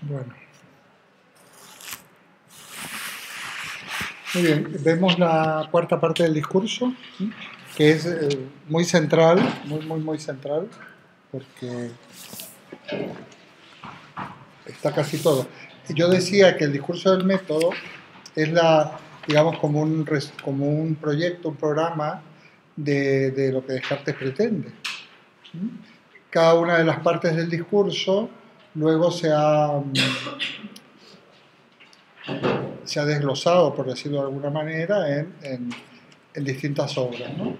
Bueno, muy bien. Vemos la cuarta parte del discurso, ¿sí? Que es muy central, muy central, porque está casi todo. Yo decía que el discurso del método es digamos, como un proyecto, un programa de lo que Descartes pretende. Cada una de las partes del discurso luego se ha desglosado, por decirlo de alguna manera, en distintas obras, ¿no?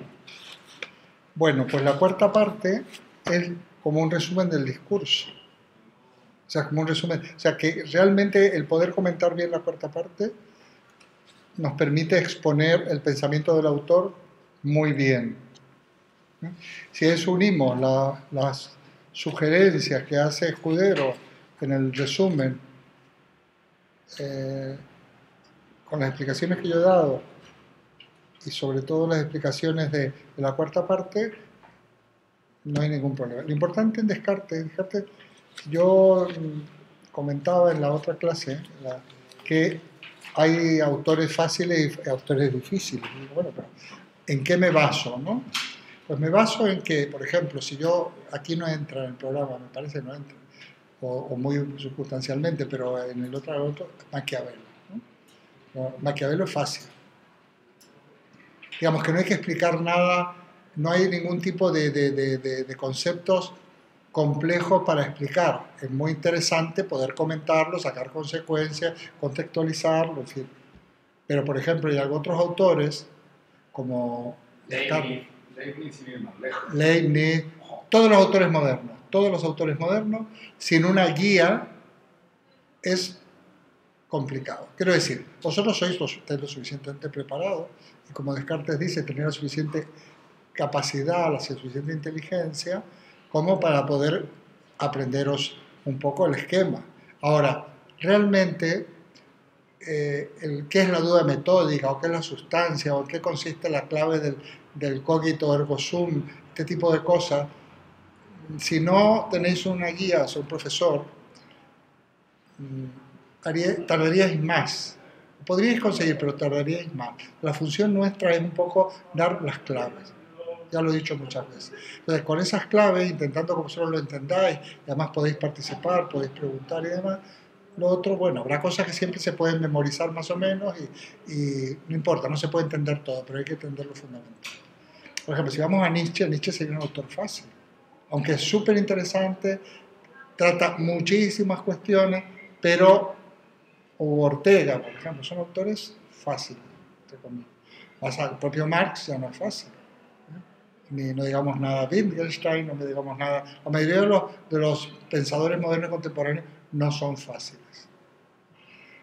Bueno, pues la cuarta parte es como un resumen del discurso. O sea, como un resumen. O sea, que realmente el poder comentar bien la cuarta parte nos permite exponer el pensamiento del autor muy bien. Si a eso unimos las sugerencias que hace Escudero en el resumen, eh, con las explicaciones que yo he dado, y sobre todo las explicaciones de la cuarta parte, no hay ningún problema. Lo importante en Descartes, yo comentaba en la otra clase que hay autores fáciles y autores difíciles. Y digo, bueno, pero ¿en qué me baso, no? Pues me baso en que, por ejemplo, si yo, aquí no entra en el programa, me parece que no entra, o muy circunstancialmente, pero en el otro Maquiavelo. ¿No? Maquiavelo es fácil. Digamos que no hay que explicar nada, no hay ningún tipo de conceptos complejos para explicar. Es muy interesante poder comentarlo, sacar consecuencias, contextualizarlo, en fin. Pero, por ejemplo, hay otros autores, como Leibniz, sin ir más lejos. Leibniz, todos los autores modernos, sin una guía, es complicado. Quiero decir, vosotros sois lo suficientemente preparados, y como Descartes dice, tener la suficiente capacidad, la suficiente inteligencia, como para poder aprenderos un poco el esquema. Ahora, realmente, ¿qué es la duda metódica, o qué es la sustancia, o en qué consiste la clave del cogito ergo sum, este tipo de cosas? Si no tenéis una guía o un profesor, tardaríais más. Podríais conseguir, pero tardaríais más. La función nuestra es un poco dar las claves. Ya lo he dicho muchas veces. Entonces, con esas claves, intentando que vosotros lo entendáis, y además podéis participar, podéis preguntar y demás, lo otro, bueno, habrá cosas que siempre se pueden memorizar más o menos y no importa, no se puede entender todo, pero hay que entender lo fundamental. Por ejemplo, si vamos a Nietzsche sería un autor fácil, aunque es súper interesante, trata muchísimas cuestiones, pero o Ortega, por ejemplo, son autores fáciles, entre comillas. El propio Marx ya no es fácil. Ni no digamos nada Wittgenstein, no me digamos nada. La mayoría de los pensadores modernos contemporáneos no son fáciles.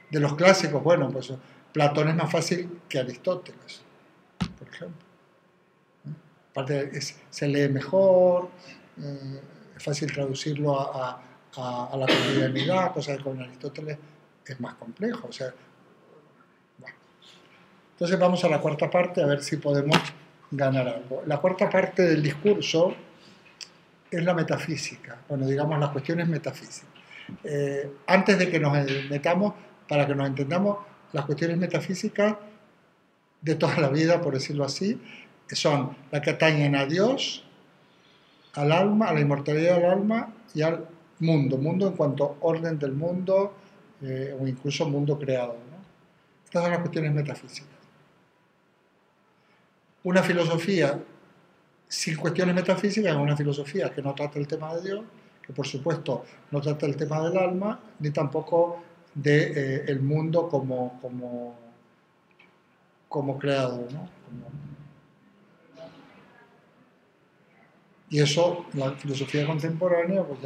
De los clásicos, bueno, pues Platón es más fácil que Aristóteles, por ejemplo. Aparte, se lee mejor, es fácil traducirlo a la cotidianidad, cosa que con Aristóteles es más complejo. O sea, bueno. Entonces vamos a la cuarta parte a ver si podemos ganar algo. La cuarta parte del discurso es la metafísica, bueno, digamos las cuestiones metafísicas. Antes de que nos metamos, para que nos entendamos, las cuestiones metafísicas de toda la vida, por decirlo así, son las que atañen a Dios, al alma, a la inmortalidad del alma y al mundo en cuanto a orden del mundo, o incluso mundo creado, ¿no? Estas son las cuestiones metafísicas. Una filosofía sin cuestiones metafísicas es una filosofía que no trata el tema de Dios, que por supuesto no trata el tema del alma, ni tampoco del mundo como creado, ¿no? Y eso, la filosofía contemporánea, pues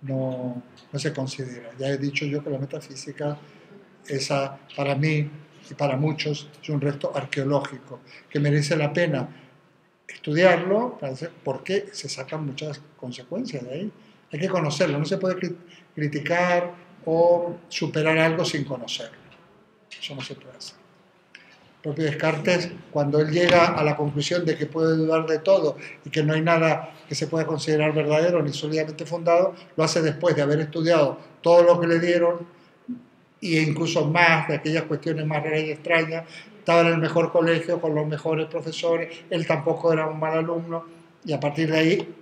no se considera. Ya he dicho yo que la metafísica, esa para mí y para muchos, es un resto arqueológico, que merece la pena estudiarlo para ver por qué se sacan muchas consecuencias de ahí. Hay que conocerlo, no se puede criticar o superar algo sin conocerlo. Eso no se puede hacer. El propio Descartes, cuando él llega a la conclusión de que puede dudar de todo y que no hay nada que se pueda considerar verdadero ni sólidamente fundado, lo hace después de haber estudiado todo lo que le dieron e incluso más de aquellas cuestiones más raras y extrañas. Estaba en el mejor colegio con los mejores profesores, él tampoco era un mal alumno, y a partir de ahí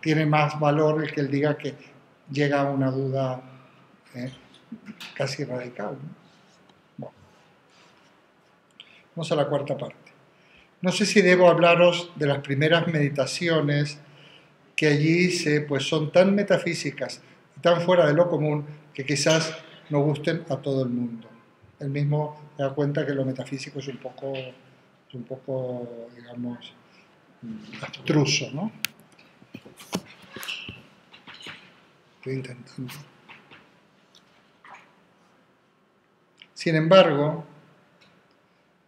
tiene más valor el que él diga que llega a una duda casi radical, ¿no? Bueno, vamos a la cuarta parte. No sé si debo hablaros de las primeras meditaciones que allí hice, pues son tan metafísicas y tan fuera de lo común que quizás no gusten a todo el mundo. Él mismo se da cuenta que lo metafísico es un poco, digamos, abstruso, ¿no? Estoy intentando. Sin embargo,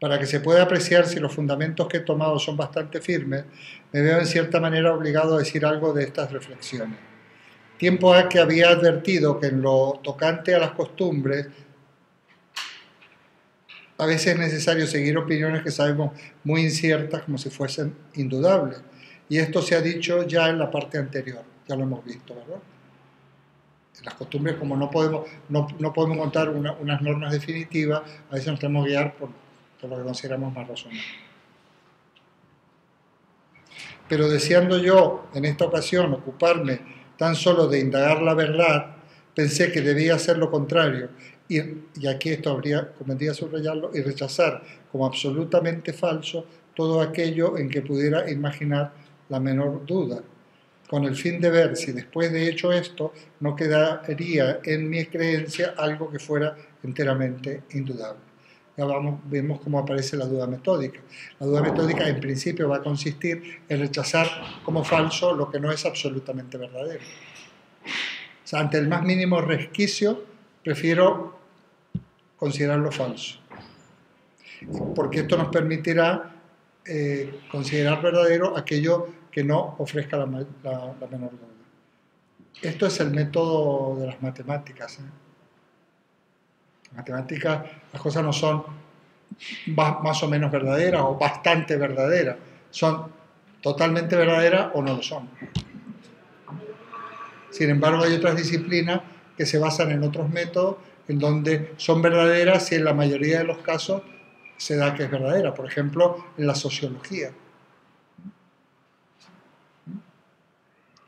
para que se pueda apreciar si los fundamentos que he tomado son bastante firmes, me veo en cierta manera obligado a decir algo de estas reflexiones. Tiempo ha que había advertido que en lo tocante a las costumbres, a veces es necesario seguir opiniones que sabemos muy inciertas como si fuesen indudables. Y esto se ha dicho ya en la parte anterior, ya lo hemos visto, ¿verdad? En las costumbres, como no podemos contar unas normas definitivas, a veces nos tenemos que guiar por lo que consideramos más razonable. Pero deseando yo, en esta ocasión, ocuparme tan solo de indagar la verdad, pensé que debía hacer lo contrario, y aquí esto convendría subrayarlo, y rechazar como absolutamente falso todo aquello en que pudiera imaginar la menor duda, con el fin de ver si después de hecho esto no quedaría en mi creencia algo que fuera enteramente indudable. Ya vemos cómo aparece la duda metódica. La duda metódica en principio va a consistir en rechazar como falso lo que no es absolutamente verdadero. O sea, ante el más mínimo resquicio prefiero considerarlo falso, porque esto nos permitirá considerar verdadero aquello que no ofrezca la menor duda. Esto es el método de las matemáticas, ¿eh? En matemáticas las cosas no son más o menos verdaderas o bastante verdaderas, son totalmente verdaderas o no lo son. Sin embargo, hay otras disciplinas que se basan en otros métodos en donde son verdaderas y en la mayoría de los casos se da que es verdadera. Por ejemplo, en la sociología.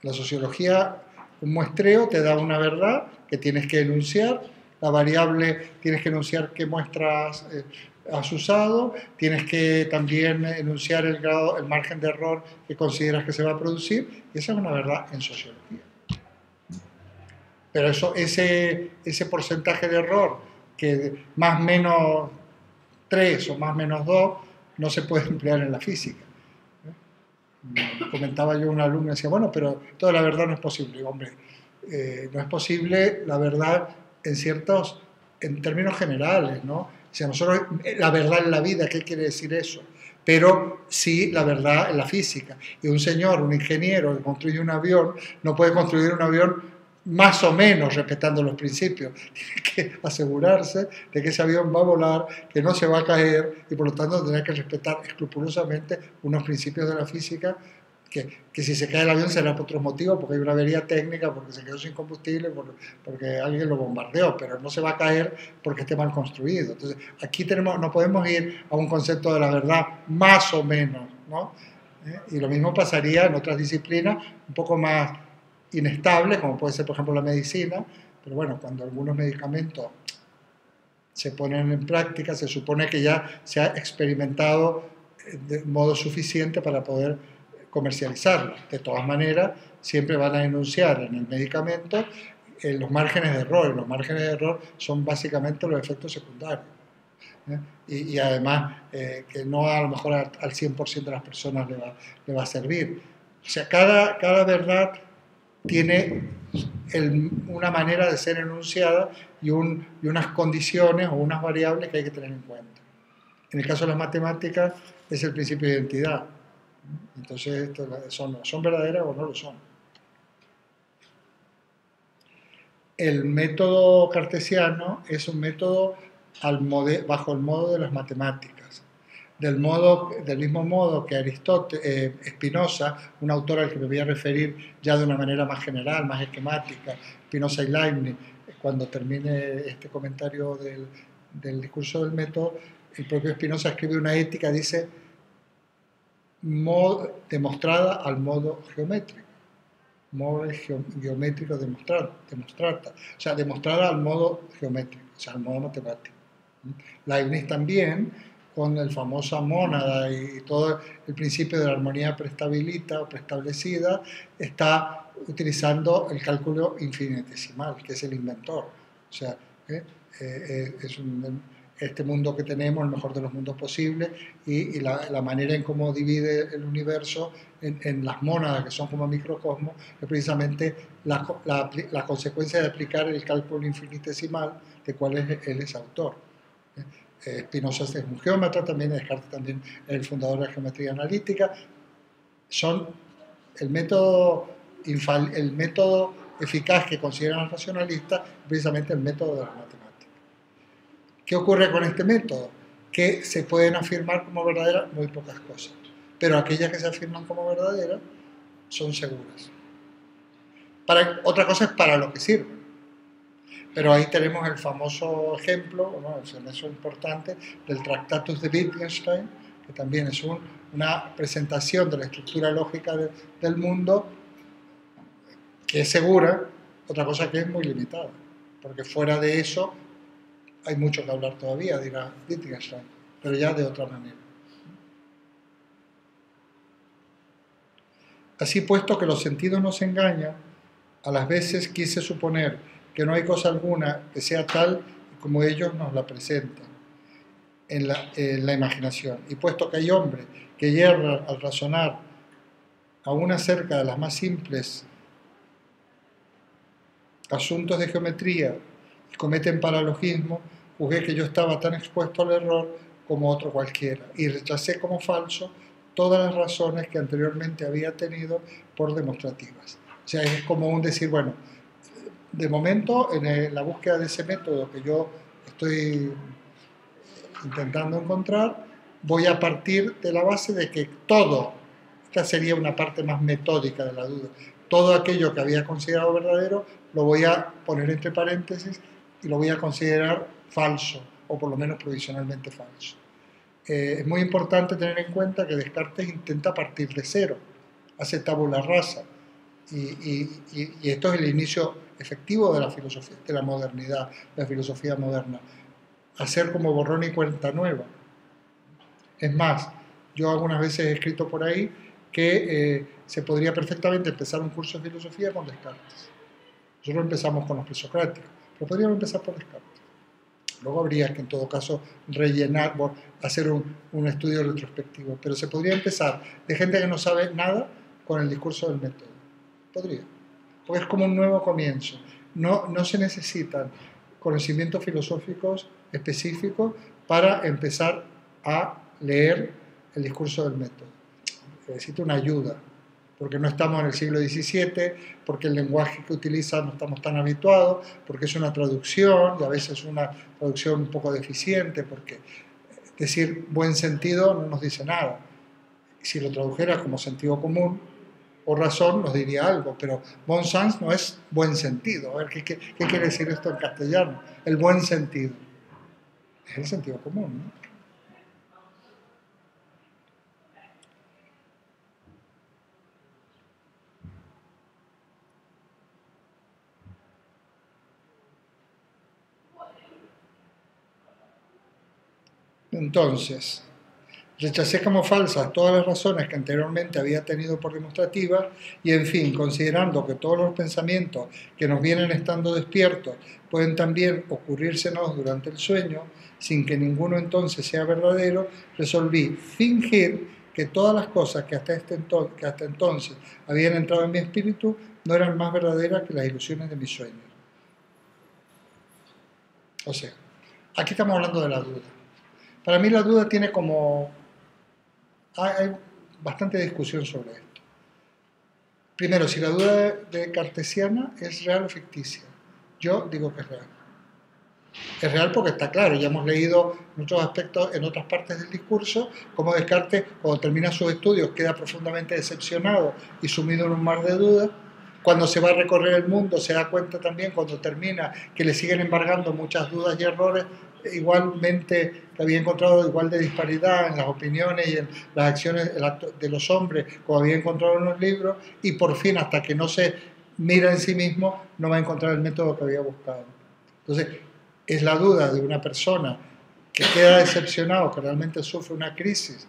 La sociología, un muestreo te da una verdad que tienes que enunciar, la variable tienes que enunciar qué muestras has usado, tienes que también enunciar el grado, el margen de error que consideras que se va a producir, y esa es una verdad en sociología. Pero ese porcentaje de error, que más menos 3 o más menos 2, no se puede emplear en la física. Comentaba yo a un alumno y decía, bueno, pero toda la verdad no es posible. Hombre, no es posible la verdad en términos generales, ¿no? O sea, nosotros, la verdad en la vida, ¿qué quiere decir eso? Pero sí la verdad en la física. Y un señor, un ingeniero que construye un avión, no puede construir un avión más o menos respetando los principios. Tiene que asegurarse de que ese avión va a volar, que no se va a caer, y por lo tanto tendrá que respetar escrupulosamente unos principios de la física que si se cae el avión será por otros motivos, porque hay una avería técnica, porque se quedó sin combustible, porque alguien lo bombardeó, pero no se va a caer porque esté mal construido. Entonces, aquí no podemos ir a un concepto de la verdad más o menos, ¿no? Y lo mismo pasaría en otras disciplinas un poco más inestables, como puede ser, por ejemplo, la medicina, pero bueno, cuando algunos medicamentos se ponen en práctica, se supone que ya se ha experimentado de modo suficiente para poder comercializarlo. De todas maneras, siempre van a enunciar en el medicamento los márgenes de error, y los márgenes de error son básicamente los efectos secundarios. Y además, que no a lo mejor al 100% de las personas le va a servir. O sea, cada verdad tiene una manera de ser enunciada y unas condiciones o unas variables que hay que tener en cuenta. En el caso de las matemáticas es el principio de identidad. Entonces, ¿son verdaderas o no lo son? El método cartesiano es un método bajo el modo de las matemáticas. Del mismo modo que Aristóteles, Spinoza, un autor al que me voy a referir ya de una manera más general, más esquemática, Spinoza y Leibniz, cuando termine este comentario del discurso del método, el propio Spinoza escribe una ética, dice, demostrada al modo geométrico, modo geométrico demostrata, o sea, demostrada al modo geométrico, o sea, al modo matemático. Leibniz también, con el famosa mónada y todo el principio de la armonía prestabilita o preestablecida, está utilizando el cálculo infinitesimal, que es el inventor. O sea, es este mundo que tenemos, el mejor de los mundos posibles, y la manera en cómo divide el universo en las mónadas, que son como microcosmos, es precisamente la consecuencia de aplicar el cálculo infinitesimal, de cual él es autor. Spinoza es un geómetra, también Descartes también es el fundador de la geometría analítica. Son el método eficaz que consideran los racionalistas, precisamente el método de la matemática. ¿Qué ocurre con este método? Que se pueden afirmar como verdaderas muy pocas cosas, pero aquellas que se afirman como verdaderas son seguras. Otra cosa es para lo que sirve. Pero ahí tenemos el famoso ejemplo, ¿no? El eso importante, del Tractatus de Wittgenstein, que también es una presentación de la estructura lógica del mundo, que es segura, otra cosa que es muy limitada, porque fuera de eso hay mucho que hablar todavía, dirá Wittgenstein, pero ya de otra manera. Así puesto que los sentidos nos engañan, a las veces quise suponer que no hay cosa alguna que sea tal como ellos nos la presentan en la imaginación. Y puesto que hay hombres que yerran al razonar aún acerca de las más simples asuntos de geometría y cometen paralogismo, juzgué que yo estaba tan expuesto al error como otro cualquiera y rechacé como falso todas las razones que anteriormente había tenido por demostrativas. O sea, es como un decir, bueno, de momento, en la búsqueda de ese método que yo estoy intentando encontrar, voy a partir de la base de que esta sería una parte más metódica de la duda, todo aquello que había considerado verdadero lo voy a poner entre paréntesis y lo voy a considerar falso, o por lo menos provisionalmente falso. Es muy importante tener en cuenta que Descartes intenta partir de cero, hace tabula rasa, y esto es el inicio efectivo de la filosofía, de la modernidad, de la filosofía moderna, hacer como borrón y cuenta nueva. Es más, yo algunas veces he escrito por ahí que se podría perfectamente empezar un curso de filosofía con Descartes. Nosotros empezamos con los presocráticos, pero podríamos empezar por Descartes. Luego habría que en todo caso rellenar, hacer un estudio retrospectivo, pero se podría empezar de gente que no sabe nada con el discurso del método. Podría, porque es como un nuevo comienzo. No se necesitan conocimientos filosóficos específicos para empezar a leer el discurso del método. Necesita una ayuda, porque no estamos en el siglo XVII, porque el lenguaje que utiliza no estamos tan habituados, porque es una traducción y a veces una traducción un poco deficiente, porque decir buen sentido no nos dice nada. Si lo tradujera como sentido común o razón nos diría algo, pero bon sens no es buen sentido. A ver, ¿qué quiere decir esto en castellano? El buen sentido. Es el sentido común, ¿no? Entonces, rechacé como falsas todas las razones que anteriormente había tenido por demostrativas y, en fin, considerando que todos los pensamientos que nos vienen estando despiertos pueden también ocurrírsenos durante el sueño, sin que ninguno entonces sea verdadero, resolví fingir que todas las cosas que hasta entonces habían entrado en mi espíritu no eran más verdaderas que las ilusiones de mis sueños. O sea, aquí estamos hablando de la duda. Para mí la duda tiene como... Hay bastante discusión sobre esto. Primero, si la duda de cartesiana es real o ficticia. Yo digo que es real. Es real porque está claro, ya hemos leído en otros aspectos, en otras partes del discurso, cómo Descartes, cuando termina sus estudios, queda profundamente decepcionado y sumido en un mar de dudas. Cuando se va a recorrer el mundo, se da cuenta también, cuando termina, que le siguen embargando muchas dudas y errores, igualmente, que había encontrado igual de disparidad en las opiniones y en las acciones de los hombres, como había encontrado en los libros, y por fin, hasta que no se mira en sí mismo, no va a encontrar el método que había buscado. Entonces, es la duda de una persona que queda decepcionado, que realmente sufre una crisis,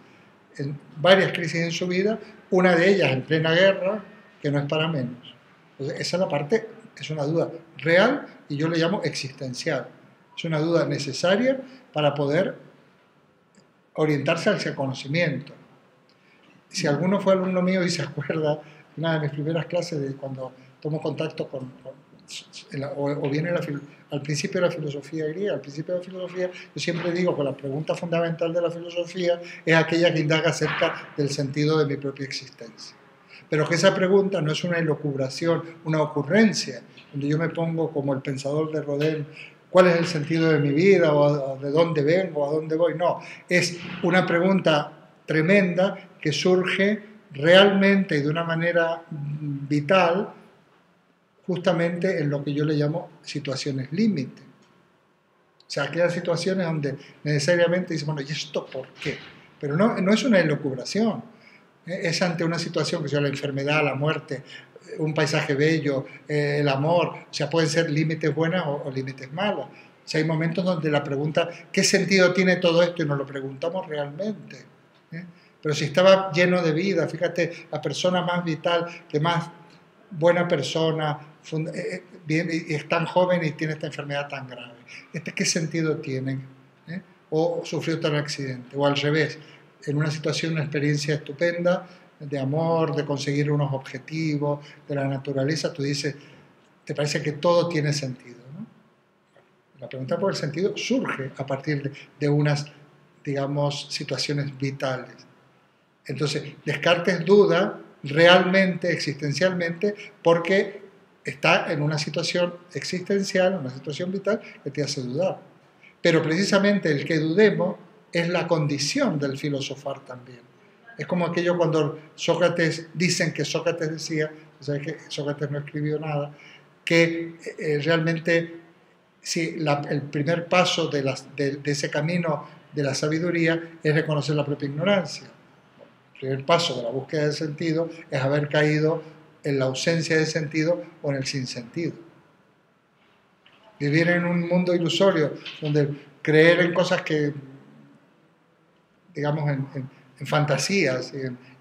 en varias crisis en su vida, una de ellas en plena guerra, que no es para menos. Entonces, esa es la parte, es una duda real y yo le llamo existencial. Es una duda necesaria para poder orientarse hacia el conocimiento. Si alguno fue alumno mío y se acuerda de una de mis primeras clases de cuando tomo contacto o viene al principio de la filosofía griega, al principio de la filosofía, yo siempre digo que la pregunta fundamental de la filosofía es aquella que indaga acerca del sentido de mi propia existencia. Pero que esa pregunta no es una elucubración, una ocurrencia, donde yo me pongo como el pensador de Rodin, ¿cuál es el sentido de mi vida? ¿O de dónde vengo? ¿A dónde voy? No, es una pregunta tremenda que surge realmente y de una manera vital justamente en lo que yo le llamo situaciones límite. O sea, aquellas situaciones donde necesariamente dice, bueno, ¿y esto por qué? Pero no es una elucubración, es ante una situación que sea la enfermedad, la muerte, un paisaje bello, el amor, o sea, pueden ser límites buenos o límites malos. O sea, hay momentos donde la pregunta, ¿qué sentido tiene todo esto? Y nos lo preguntamos realmente. Pero si estaba lleno de vida, fíjate, la persona más vital, que más buena persona, y es tan joven y tiene esta enfermedad tan grave. ¿Qué sentido tiene? O sufrió tal accidente, o al revés, en una situación, una experiencia estupenda, de amor, de conseguir unos objetivos, de la naturaleza, tú dices, te parece que todo tiene sentido, ¿no? La pregunta por el sentido surge a partir de unas, digamos, situaciones vitales. Entonces, Descartes duda realmente, existencialmente, porque está en una situación existencial, una situación vital que te hace dudar. Pero precisamente el que dudemos es la condición del filosofar también. Es como aquello cuando Sócrates, dicen que Sócrates decía, sabes que Sócrates no escribió nada, que realmente si el primer paso de ese camino de la sabiduría es reconocer la propia ignorancia. El primer paso de la búsqueda del sentido es haber caído en la ausencia de sentido o en el sinsentido. Vivir en un mundo ilusorio donde creer en cosas que, digamos, en fantasías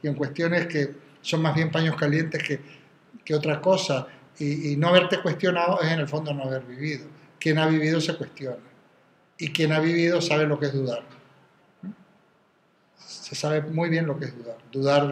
y en cuestiones que son más bien paños calientes que otra cosa, y no haberte cuestionado es en el fondo no haber vivido. Quien ha vivido se cuestiona, y quien ha vivido sabe lo que es dudar. Se sabe muy bien lo que es dudar. Dudar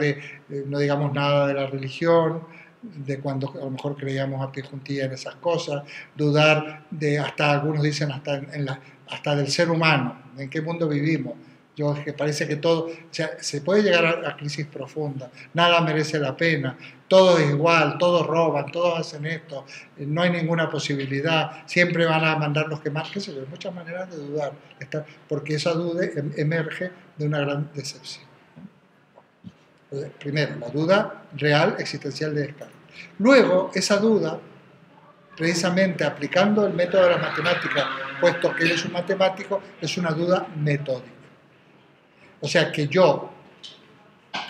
no digamos nada de la religión, de cuando a lo mejor creíamos a pie juntilla en esas cosas, dudar de, hasta algunos dicen, hasta del ser humano, en qué mundo vivimos. Que parece que todo, o sea, se puede llegar a crisis profundas, nada merece la pena, todo es igual, todos roban, todos hacen esto, no hay ninguna posibilidad, siempre van a mandar los que más, qué sé yo, hay muchas maneras de dudar, porque esa duda emerge de una gran decepción. Entonces, primero, la duda real, existencial de Descartes. Luego, esa duda, precisamente aplicando el método de la matemática, puesto que él es un matemático, es una duda metódica. O sea, que yo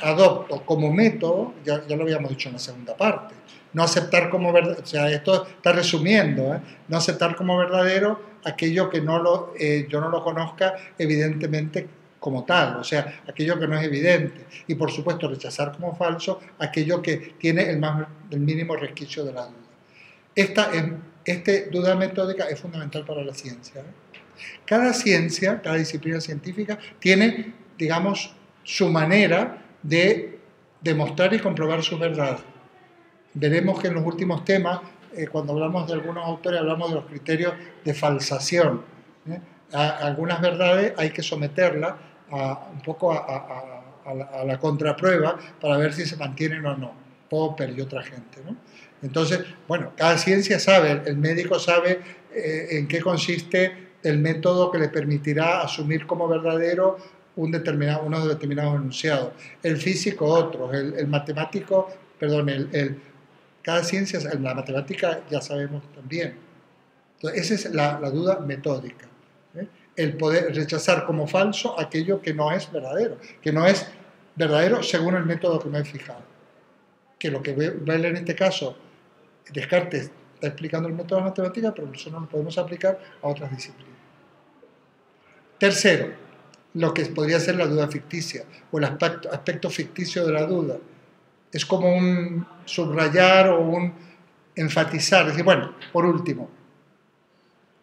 adopto como método, ya lo habíamos dicho en la segunda parte, no aceptar como verdadero, o sea, esto está resumiendo, no aceptar como verdadero aquello que yo no lo conozca evidentemente como tal, o sea, aquello que no es evidente, y por supuesto rechazar como falso aquello que tiene el mínimo resquicio de la duda. Esta duda metódica es fundamental para la ciencia. Cada ciencia, cada disciplina científica tiene, digamos, su manera de demostrar y comprobar su verdad. Veremos que en los últimos temas, cuando hablamos de algunos autores, hablamos de los criterios de falsación. Algunas verdades hay que someterlas un poco a la contraprueba para ver si se mantienen o no. Popper y otra gente, ¿no? Entonces, bueno, cada ciencia sabe, el médico sabe en qué consiste el método que le permitirá asumir como verdadero unos determinados enunciados. El físico otros, el matemático, perdón, cada ciencia, la matemática ya sabemos también. Entonces, esa es la duda metódica. El poder rechazar como falso aquello que no es verdadero, que no es verdadero según el método que me he fijado. Que lo que vale en este caso, Descartes está explicando el método de la matemática, pero eso no lo podemos aplicar a otras disciplinas. Tercero, lo que podría ser la duda ficticia o el aspecto ficticio de la duda. Es como un subrayar o un enfatizar. Es decir, bueno, por último,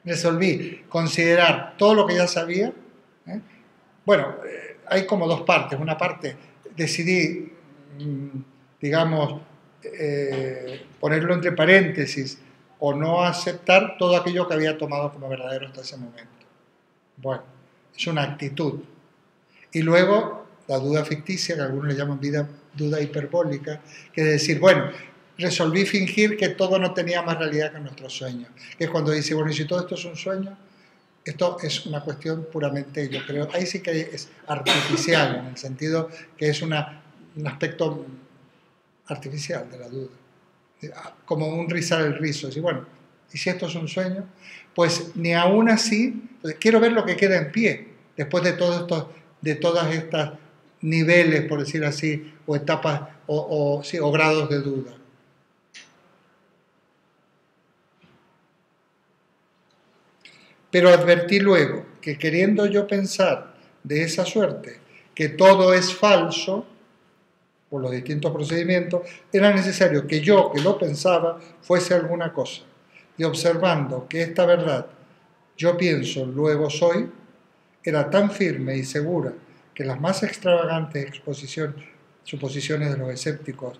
resolví considerar todo lo que ya sabía. Bueno, hay como dos partes. Una parte, decidí, digamos, ponerlo entre paréntesis o no aceptar todo aquello que había tomado como verdadero hasta ese momento. Bueno, es una actitud. Y luego, la duda ficticia, que algunos le llaman duda hiperbólica, que es decir, bueno, resolví fingir que todo no tenía más realidad que nuestros sueños. Que es cuando dice, bueno, ¿y si todo esto es un sueño? Esto es una cuestión puramente, yo creo, ahí sí que es artificial, en el sentido que es un aspecto artificial de la duda. Como un rizar el rizo. Decir, bueno, ¿y si esto es un sueño? Pues ni aún así, quiero ver lo que queda en pie, después de todas estas niveles, por decir así, o etapas, o grados de duda. Pero advertí luego que queriendo yo pensar de esa suerte, que todo es falso, por los distintos procedimientos, era necesario que yo, que lo pensaba, fuese alguna cosa. Y observando que esta verdad, yo pienso, luego soy, era tan firme y segura que las más extravagantes suposiciones de los escépticos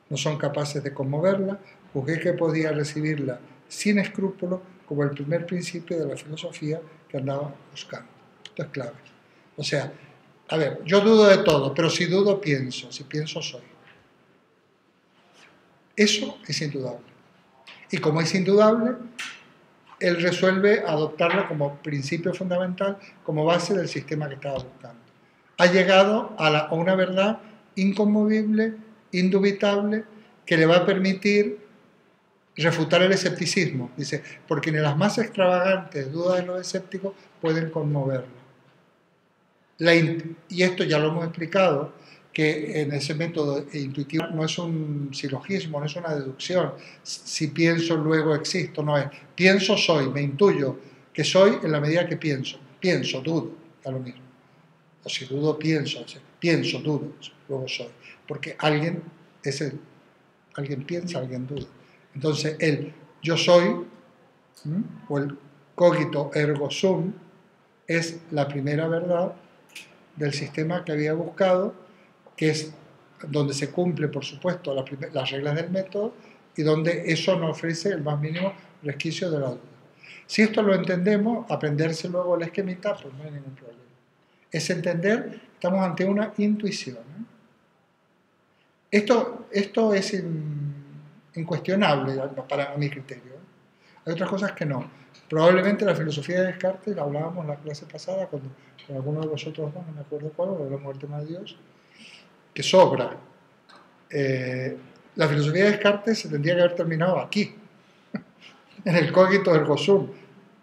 no son capaces de conmoverla, juzgué que podía recibirla sin escrúpulo como el primer principio de la filosofía que andaba buscando. Esto es clave. O sea, a ver, yo dudo de todo, pero si dudo pienso, si pienso soy. Eso es indudable. Y como es indudable, él resuelve adoptarlo como principio fundamental, como base del sistema que estaba buscando. Ha llegado a una verdad inconmovible, indubitable, que le va a permitir refutar el escepticismo. Dice, porque ni las más extravagantes dudas de los escépticos pueden conmoverlo. Y esto ya lo hemos explicado, que en ese método intuitivo no es un silogismo, no es una deducción. Si pienso, luego existo, no es. Pienso, soy, me intuyo que soy en la medida que pienso. Pienso, dudo, a lo mismo. O si dudo, pienso, dudo, luego soy. Porque alguien piensa, alguien duda. Entonces, el yo soy, o el cogito ergo sum, es la primera verdad del sistema que había buscado, que es donde se cumple, por supuesto, las reglas del método y donde eso no ofrece el más mínimo resquicio de la duda. Si esto lo entendemos, aprenderse luego la esquemita, pues no hay ningún problema. Es entender, estamos ante una intuición. Esto es incuestionable para mi criterio. Hay otras cosas que no. Probablemente la filosofía de Descartes, la hablábamos en la clase pasada, con alguno de vosotros dos, no me acuerdo cuál, hablamos del tema de Dios, que sobra. La filosofía de Descartes se tendría que haber terminado aquí, en el cogito ergo sum,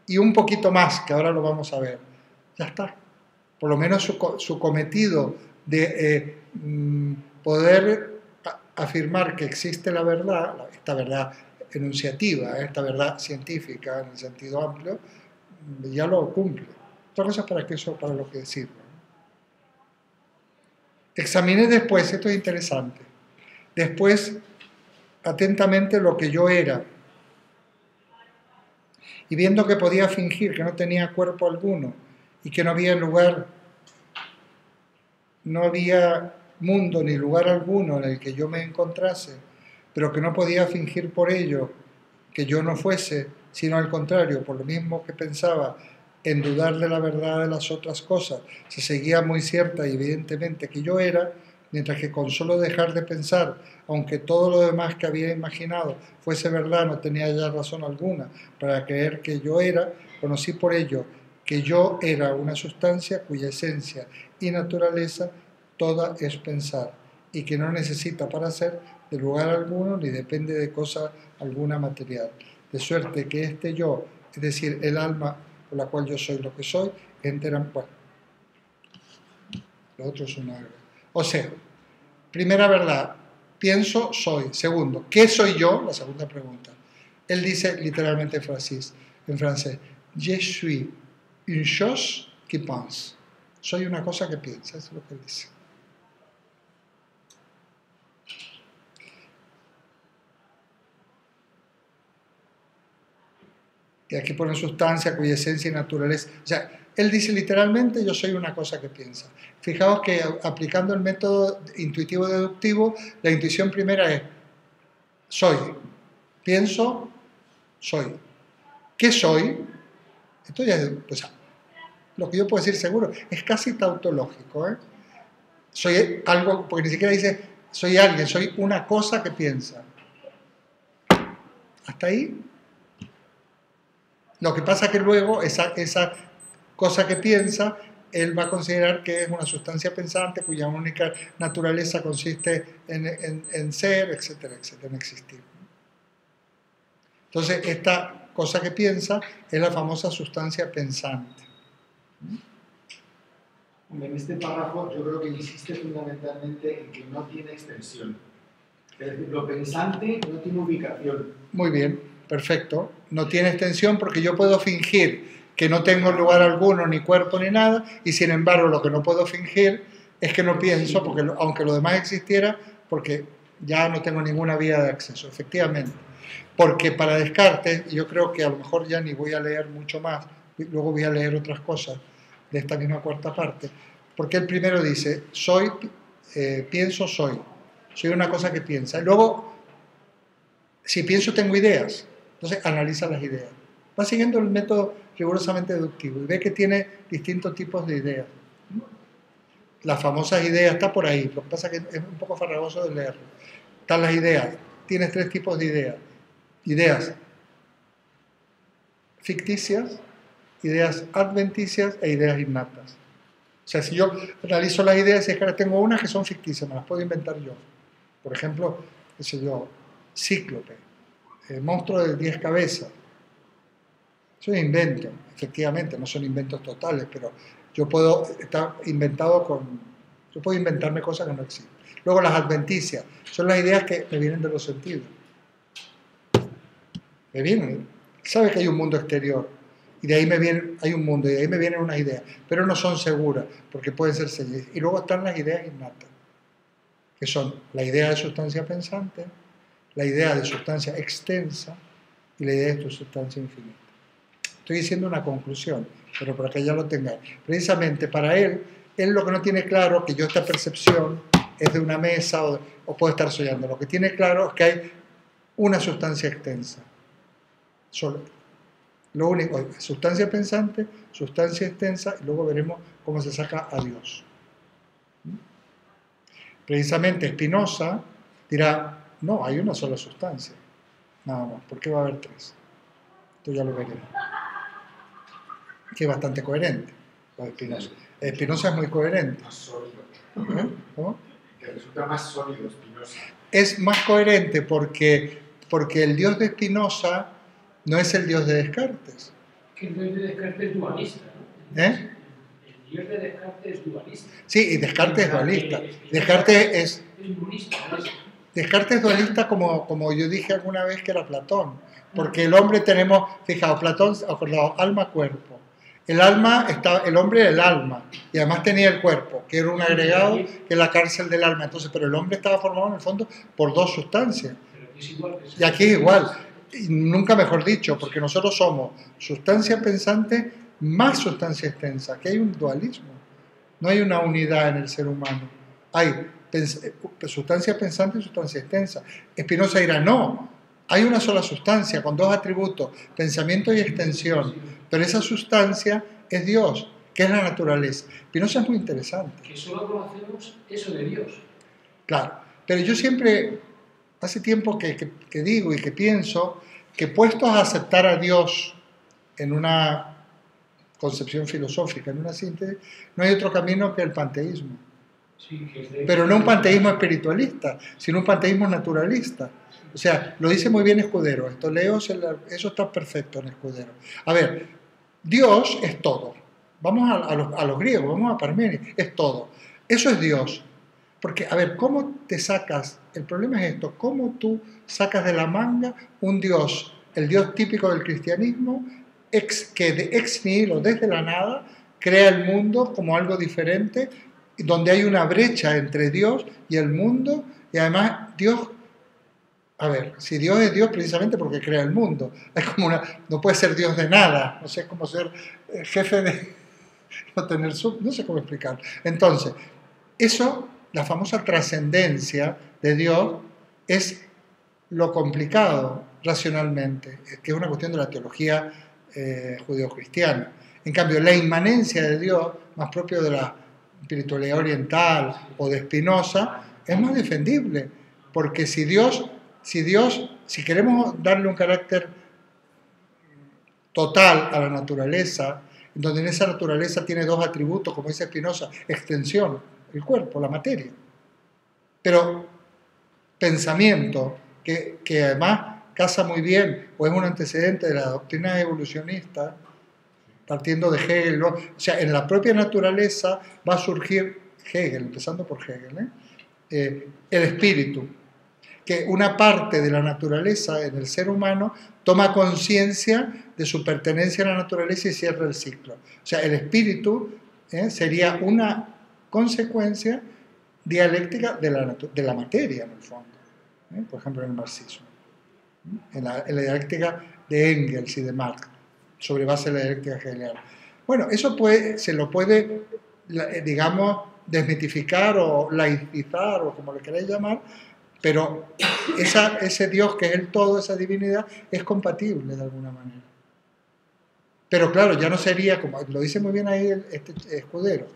y un poquito más, que ahora lo vamos a ver. Ya está. Por lo menos su cometido de poder afirmar que existe la verdad, esta verdad enunciativa, esta verdad científica en el sentido amplio, ya lo cumple. Otra cosa es para lo que sirve. Examiné después, esto es interesante, después atentamente lo que yo era, y viendo que podía fingir que no tenía cuerpo alguno y que no había lugar, no había mundo ni lugar alguno en el que yo me encontrase, pero que no podía fingir por ello que yo no fuese, sino al contrario, por lo mismo que pensaba en dudar de la verdad de las otras cosas, se seguía muy cierta y evidentemente que yo era, mientras que con solo dejar de pensar, aunque todo lo demás que había imaginado fuese verdad, no tenía ya razón alguna para creer que yo era, conocí por ello que yo era una sustancia cuya esencia y naturaleza toda es pensar, y que no necesita para ser de lugar alguno ni depende de cosa alguna material. De suerte que este yo, es decir, el alma por la cual yo soy lo que soy, enteran. Bueno, lo otro es una. O sea, primera verdad, pienso, soy. Segundo, ¿qué soy yo? La segunda pregunta. Él dice literalmente en francés, je suis une chose qui pense. Soy una cosa que piensa, eso es lo que él dice. Y aquí pone sustancia cuya esencia y naturaleza. O sea, él dice literalmente, yo soy una cosa que piensa. Fijaos que aplicando el método intuitivo-deductivo, la intuición primera es, soy. Pienso, soy. ¿Qué soy? Esto ya es, pues, lo que yo puedo decir seguro, es casi tautológico. Soy algo, porque ni siquiera dice, soy alguien, soy una cosa que piensa. Hasta ahí. Lo que pasa es que luego esa cosa que piensa, él va a considerar que es una sustancia pensante cuya única naturaleza consiste en ser, etcétera, etcétera, en existir. Entonces, esta cosa que piensa es la famosa sustancia pensante. En este párrafo yo creo que insiste fundamentalmente en que no tiene extensión. Es decir, lo pensante no tiene ubicación. Muy bien, perfecto. No tiene extensión porque yo puedo fingir que no tengo lugar alguno, ni cuerpo, ni nada, y sin embargo lo que no puedo fingir es que no pienso, porque aunque lo demás existiera, porque ya no tengo ninguna vía de acceso, efectivamente. Porque para Descartes, y yo creo que a lo mejor ya ni voy a leer mucho más, luego voy a leer otras cosas de esta misma cuarta parte, porque él primero dice, pienso, soy una cosa que piensa, y luego, si pienso tengo ideas, entonces analiza las ideas. Va siguiendo el método rigurosamente deductivo y ve que tiene distintos tipos de ideas. Las famosas ideas, está por ahí, lo que pasa es que es un poco farragoso de leerlo. Están las ideas, tienes tres tipos de ideas. Ideas ficticias, ideas adventicias e ideas innatas. O sea, si yo analizo las ideas, es que ahora tengo unas que son ficticias, me las puedo inventar yo. Por ejemplo, qué sé yo, Cíclope, el monstruo de 10 cabezas. Es un invento, efectivamente, no son inventos totales, pero yo puedo estar inventado yo puedo inventarme cosas que no existen. Luego las adventicias, son las ideas que me vienen de los sentidos. Me vienen, sabe que hay un mundo exterior, y de ahí hay un mundo, y de ahí me vienen unas ideas, pero no son seguras, porque pueden ser seguidas. Y luego están las ideas innatas, que son la idea de sustancia pensante, la idea de sustancia extensa y la idea de sustancia infinita. Estoy diciendo una conclusión, pero para que ya lo tengáis. Precisamente para él lo que no tiene claro que yo esta percepción es de una mesa o puedo estar soñando. Lo que tiene claro es que hay una sustancia extensa. Solo. Lo único, sustancia pensante, sustancia extensa, y luego veremos cómo se saca a Dios. Precisamente Spinoza dirá, no, hay una sola sustancia, nada más, ¿por qué va a haber tres? Esto ya lo veremos. Que es bastante coherente, lo de Spinoza. Spinoza es muy coherente. Más sólido. ¿Cómo? Que resulta más sólido Spinoza. Es más coherente porque el Dios de Spinoza no es el Dios de Descartes. Que el Dios de Descartes es dualista, ¿no? ¿Eh? El Dios de Descartes es dualista. Sí, y Descartes es dualista. Descartes es dualista como yo dije alguna vez que era Platón. Porque el hombre tenemos, fijaos, Platón, acordado, alma-cuerpo. El hombre era el alma, y además tenía el cuerpo, que era un agregado, que es la cárcel del alma. Entonces, pero el hombre estaba formado en el fondo por dos sustancias. Y aquí es igual. Y nunca mejor dicho, porque nosotros somos sustancia pensante más sustancia extensa, que hay un dualismo, no hay una unidad en el ser humano, hay sustancia pensante y sustancia extensa. Spinoza dirá, no, hay una sola sustancia con dos atributos, pensamiento y extensión, pero esa sustancia es Dios, que es la naturaleza. Spinoza es muy interesante. Que solo conocemos eso de Dios. Claro, pero yo siempre... Hace tiempo que digo y que pienso que puestos a aceptar a Dios en una concepción filosófica, en una síntesis, no hay otro camino que el panteísmo. Sí, Pero no un panteísmo espiritualista, sino un panteísmo naturalista. O sea, lo dice muy bien Escudero, eso está perfecto en Escudero. A ver, Dios es todo. Vamos a los griegos, vamos a Parménides, es todo. Eso es Dios. Porque, a ver, ¿cómo te sacas? El problema es esto, ¿cómo tú sacas de la manga un Dios, el Dios típico del cristianismo, que de ex nihilo, desde la nada, crea el mundo como algo diferente, donde hay una brecha entre Dios y el mundo, y además Dios, a ver, si Dios es Dios precisamente porque crea el mundo, es como no puede ser Dios de nada, no sé cómo ser jefe de, no tener no sé cómo explicar. Entonces, eso, la famosa trascendencia de Dios, es lo complicado racionalmente, que es una cuestión de la teología judeo-cristiana. En cambio, la inmanencia de Dios, más propio de la espiritualidad oriental o de Spinoza, es más defendible, porque si queremos darle un carácter total a la naturaleza, donde en esa naturaleza tiene dos atributos, como dice Spinoza, extensión, el cuerpo, la materia, pero pensamiento, que además casa muy bien, o es un antecedente de la doctrina evolucionista, partiendo de Hegel, o sea, en la propia naturaleza va a surgir Hegel, empezando por Hegel, el espíritu, que una parte de la naturaleza en el ser humano toma conciencia de su pertenencia a la naturaleza y cierra el ciclo. O sea, el espíritu sería una consecuencia dialéctica de la materia, en el fondo, por ejemplo, en el marxismo, en la dialéctica de Engels y de Marx, sobre base de la dialéctica hegeliana. Bueno, eso se lo puede, digamos, desmitificar o laicizar, o como le queráis llamar, pero ese Dios que es el todo, esa divinidad, es compatible de alguna manera. Pero claro, ya no sería, como lo dice muy bien ahí este Escudero,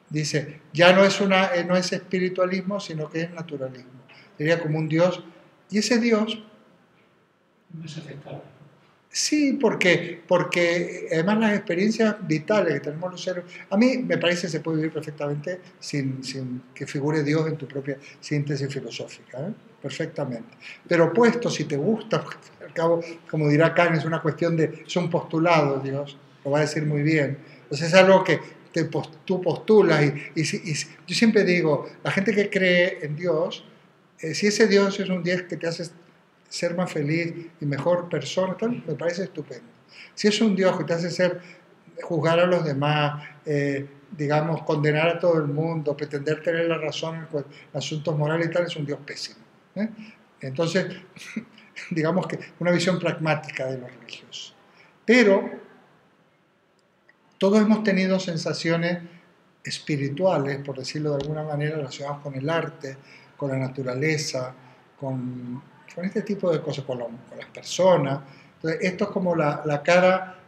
dice, ya no es espiritualismo, sino que es naturalismo. Sería como un Dios, y ese Dios... No es aceptable. Sí, porque además las experiencias vitales que tenemos los seres, a mí me parece que se puede vivir perfectamente sin que figure Dios en tu propia síntesis filosófica, perfectamente. Pero puesto, si te gusta, porque al cabo, como dirá Kant, es un postulado, Dios, lo va a decir muy bien. Entonces es algo que tú postulas y yo siempre digo, la gente que cree en Dios, si ese Dios es un Dios que te hace ser más feliz y mejor persona, tal, me parece estupendo. Si es un Dios que te hace juzgar a los demás, digamos, condenar a todo el mundo, pretender tener la razón en asuntos morales y tal, es un Dios pésimo. Entonces, digamos que una visión pragmática de los religiosos. Pero todos hemos tenido sensaciones espirituales, por decirlo de alguna manera, relacionadas con el arte, con la naturaleza, con este tipo de cosas, con las personas. Entonces, esto es como la cara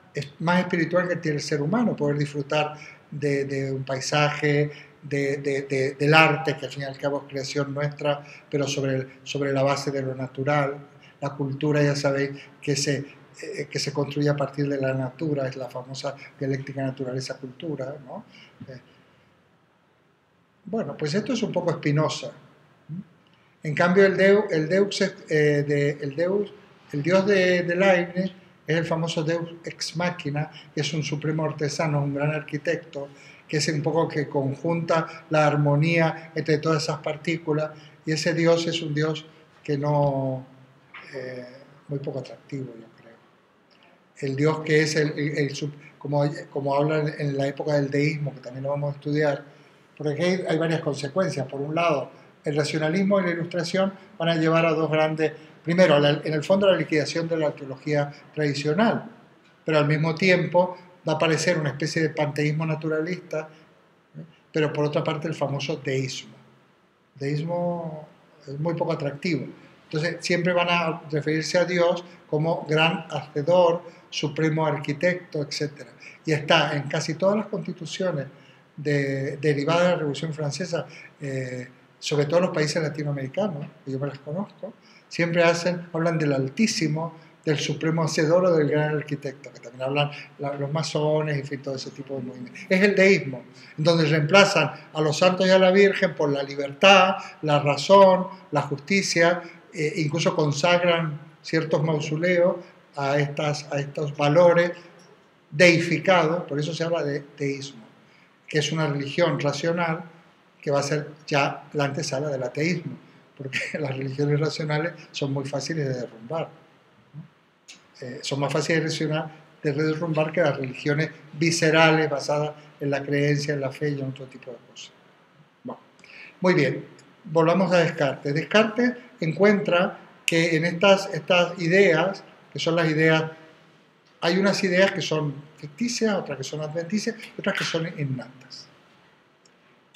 más espiritual que tiene el ser humano, poder disfrutar de un paisaje, del arte, que al fin y al cabo es creación nuestra, pero sobre la base de lo natural. La cultura, ya sabéis, que se construye a partir de la natura, es la famosa dialéctica naturaleza-cultura, ¿no? Bueno, pues esto es un poco Spinoza. En cambio, el Dios de Leibniz es el famoso Deus ex machina, que es un supremo artesano, un gran arquitecto, que es un poco que conjunta la armonía entre todas esas partículas, y ese Dios es un Dios que no, muy poco atractivo, yo creo. El Dios que es como hablan en la época del deísmo, que también lo vamos a estudiar, porque aquí hay varias consecuencias. Por un lado, el racionalismo y la ilustración van a llevar a dos grandes, primero, en el fondo la liquidación de la teología tradicional, pero al mismo tiempo va a aparecer una especie de panteísmo naturalista, pero por otra parte el famoso deísmo. Deísmo es muy poco atractivo. Entonces siempre van a referirse a Dios como gran hacedor, supremo arquitecto, etc. Y está en casi todas las constituciones derivadas de la Revolución Francesa, sobre todo los países latinoamericanos, que yo me las conozco, siempre hablan del Altísimo del supremo hacedor o del gran arquitecto, que también hablan los masones, en fin, todo ese tipo de movimientos. Es el deísmo, en donde reemplazan a los santos y a la Virgen por la libertad, la razón, la justicia, incluso consagran ciertos mausoleos a estos valores deificados, por eso se habla de deísmo, que es una religión racional que va a ser ya la antesala del ateísmo, porque las religiones racionales son muy fáciles de derrumbar. Son más fáciles de derrumbar que las religiones viscerales basadas en la creencia, en la fe y en otro tipo de cosas. Bueno, muy bien, volvamos a Descartes. Descartes encuentra que en estas ideas, que son las ideas, hay unas ideas que son ficticias, otras que son adventicias y otras que son innatas.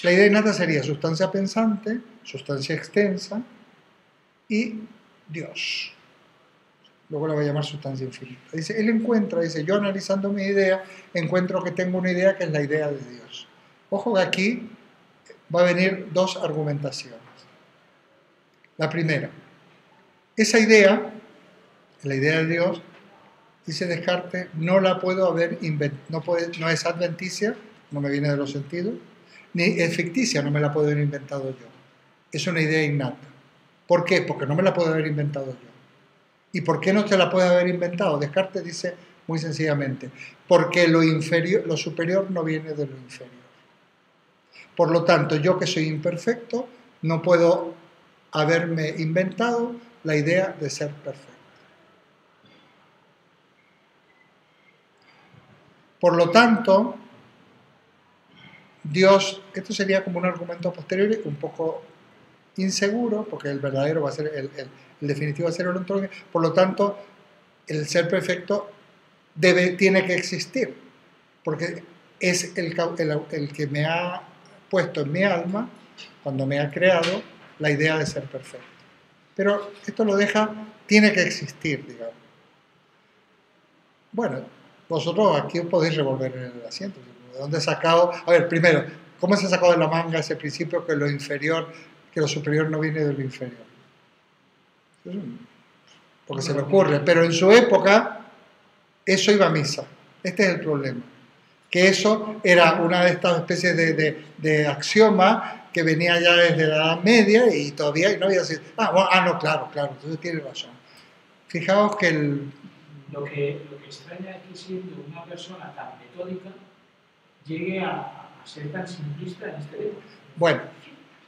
La idea innata sería sustancia pensante, sustancia extensa y Dios. Luego la va a llamar sustancia infinita. Dice, él encuentra, dice, yo analizando mi idea, encuentro que tengo una idea que es la idea de Dios. Ojo que aquí va a venir dos argumentaciones. La primera, esa idea, la idea de Dios, dice Descartes, no la puedo haber inventado, no es adventicia, no me viene de los sentidos, ni es ficticia, no me la puedo haber inventado yo. Es una idea innata. ¿Por qué? Porque no me la puedo haber inventado yo. ¿Y por qué no se la puede haber inventado? Descartes dice muy sencillamente, porque lo superior no viene de lo inferior. Por lo tanto, yo que soy imperfecto, no puedo haberme inventado la idea de ser perfecto. Por lo tanto, Dios, esto sería como un argumento posterior, un poco inseguro, porque el verdadero va a ser, el definitivo va a ser el ontológico, por lo tanto, el ser perfecto tiene que existir, porque es el que me ha puesto en mi alma, cuando me ha creado, la idea de ser perfecto. Pero esto lo deja, tiene que existir, digamos. Bueno, vosotros aquí os podéis revolver en el asiento. ¿De dónde he sacado? A ver, primero, ¿cómo se ha sacado de la manga ese principio que lo inferior, que lo superior no viene de lo inferior? Porque se le ocurre. Pero en su época, eso iba a misa. Este es el problema. Que eso era una de estas especies de axioma que venía ya desde la Edad Media y todavía no había sido. No, claro, entonces tiene razón. Fijaos que Lo que extraña es que siendo una persona tan metódica llegue a ser tan simplista en este tema. Bueno,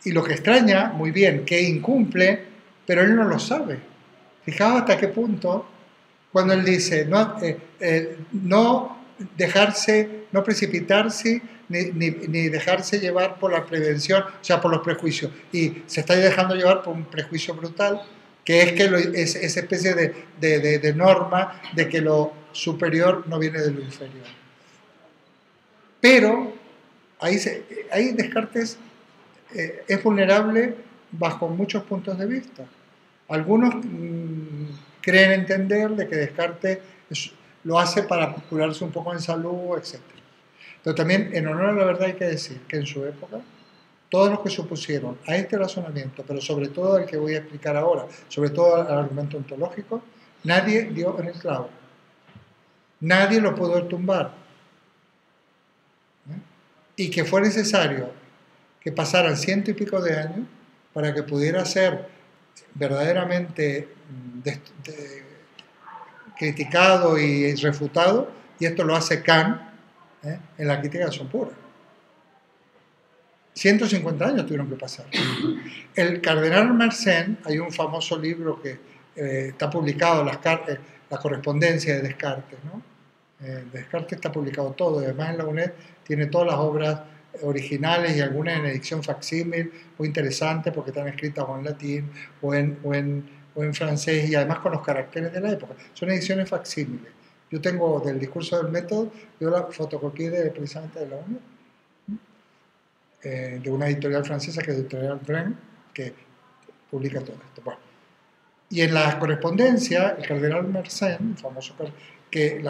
y lo que extraña, muy bien, que incumple, pero él no lo sabe. Fijaos hasta qué punto, cuando él dice no dejarse, no precipitarse, ni dejarse llevar por la prevención, o sea, por los prejuicios. Y se está dejando llevar por un prejuicio brutal, que es que es esa especie de norma de que lo superior no viene de lo inferior. Pero ahí Descartes es vulnerable bajo muchos puntos de vista. Algunos creen entender de que Descartes lo hace para curarse un poco en salud, etc. Pero también, en honor a la verdad, hay que decir que en su época, todos los que se opusieron a este razonamiento, pero sobre todo al que voy a explicar ahora, sobre todo al argumento ontológico, nadie dio en el clavo. Nadie lo pudo tumbar. Y que fue necesario que pasaran 100 y pico de años para que pudiera ser verdaderamente criticado y refutado, y esto lo hace Kant en la crítica de Son Pura. 150 años tuvieron que pasar. El cardenal Mersenne, hay un famoso libro que está publicado, la correspondencia de Descartes, ¿no? Descartes está publicado todo, y además en la UNED tiene todas las obras originales y algunas en edición facsímil, muy interesantes porque están escritas o en latín o en francés, y además con los caracteres de la época. Son ediciones facsímiles. Yo tengo del discurso del método, yo la fotocopié precisamente de la UNED, de una editorial francesa que es Editorial Bren, que publica todo esto. Bueno, y en la correspondencia, el cardenal Mersenne, el famoso que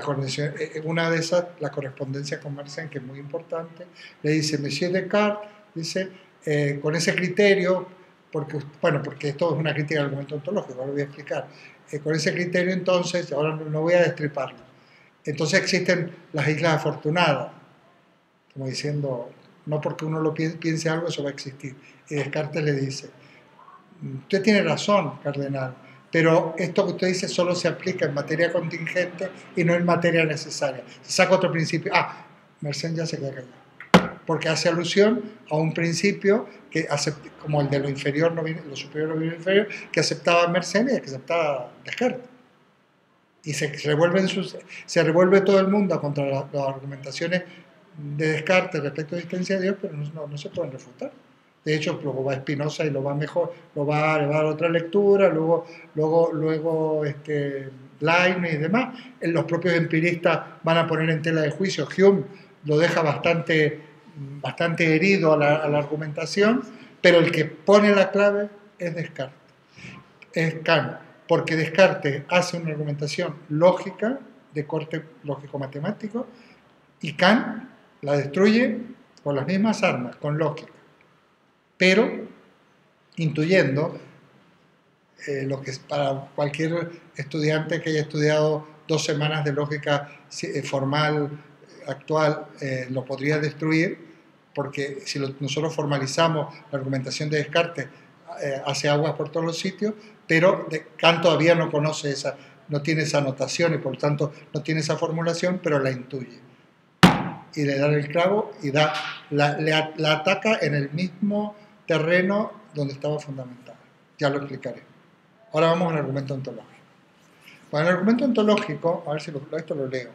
una de esas, la correspondencia con Mersenne, que es muy importante, le dice, Monsieur Descartes, dice, con ese criterio, porque esto es una crítica al argumento ontológico, ahora lo voy a explicar, Con ese criterio, entonces, ahora no voy a destriparlo, entonces existen las islas afortunadas, como diciendo, no porque uno lo piense algo, eso va a existir. Y Descartes le dice, usted tiene razón, cardenal, pero esto que usted dice solo se aplica en materia contingente y no en materia necesaria. Si saca otro principio, Mersenne ya se queda callado, porque hace alusión a un principio que como el de lo inferior, lo superior no viene lo inferior, que aceptaba Mersenne y que aceptaba Descartes. Y se revuelve todo el mundo contra las argumentaciones de Descartes respecto a la existencia de Dios, pero no se pueden refutar. De hecho, luego va Spinoza y lo va mejor, le va a dar otra lectura, luego Leibniz y demás. Los propios empiristas van a poner en tela de juicio. Hume lo deja bastante herido a la argumentación, pero el que pone la clave es Descartes, es Kant, porque Descartes hace una argumentación lógica, de corte lógico-matemático, y Kant la destruye con las mismas armas, con lógica, pero intuyendo lo que es para cualquier estudiante que haya estudiado 2 semanas de lógica formal actual, lo podría destruir, porque si nosotros formalizamos la argumentación de Descartes, hace aguas por todos los sitios, pero Kant todavía no conoce no tiene esa notación y por lo tanto no tiene esa formulación, pero la intuye. Y le da el clavo y la ataca en el mismo terreno donde estaba fundamentada. Ya lo explicaré. Ahora vamos al argumento ontológico. Bueno, el argumento ontológico, a ver si esto lo leo.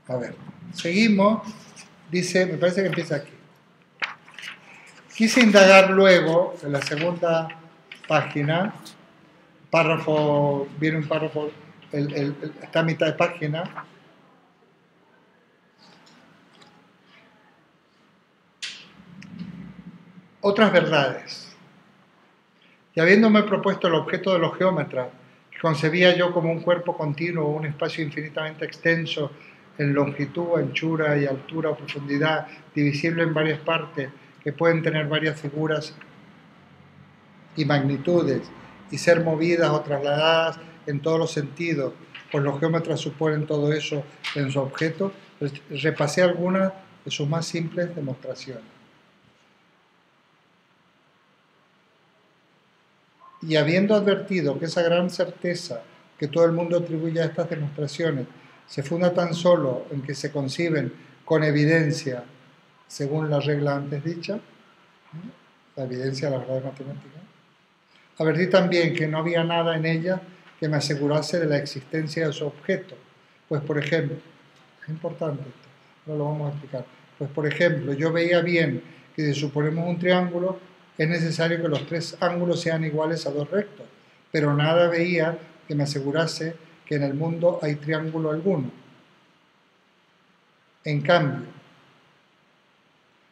A ver, seguimos. Dice, me parece que empieza aquí. Quise indagar luego, en la segunda página, viene un párrafo, está a mitad de página. Otras verdades. Y habiéndome propuesto el objeto de los geómetras, que concebía yo como un cuerpo continuo, un espacio infinitamente extenso, en longitud, anchura y altura o profundidad, divisible en varias partes, que pueden tener varias figuras y magnitudes, y ser movidas o trasladadas en todos los sentidos, pues los geómetras suponen todo eso en su objeto, pues repasé algunas de sus más simples demostraciones. Y habiendo advertido que esa gran certeza que todo el mundo atribuye a estas demostraciones se funda tan solo en que se conciben con evidencia según la regla antes dicha, la evidencia de la verdad matemática, advertí también que no había nada en ella que me asegurase de la existencia de su objeto. Pues, por ejemplo, es importante esto, no lo vamos a explicar. Pues, por ejemplo, yo veía bien que si suponemos un triángulo, es necesario que los 3 ángulos sean iguales a 2 rectos, pero nada veía que me asegurase que en el mundo hay triángulo alguno. En cambio,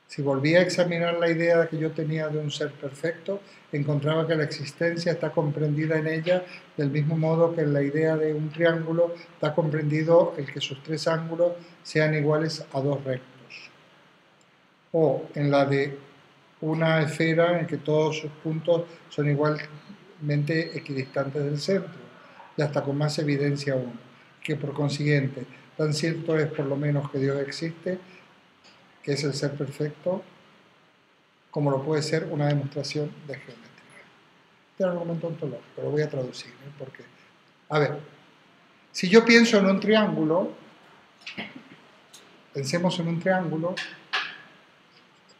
si volvía a examinar la idea que yo tenía de un ser perfecto, encontraba que la existencia está comprendida en ella del mismo modo que en la idea de un triángulo está comprendido el que sus 3 ángulos sean iguales a 2 rectos. O en la de una esfera en que todos sus puntos son igualmente equidistantes del centro, y hasta con más evidencia aún, que por consiguiente, tan cierto es por lo menos que Dios existe, que es el ser perfecto, como lo puede ser una demostración de geometría. Este es un argumento ontológico, lo voy a traducir, porque, a ver, si yo pienso en un triángulo, pensemos en un triángulo,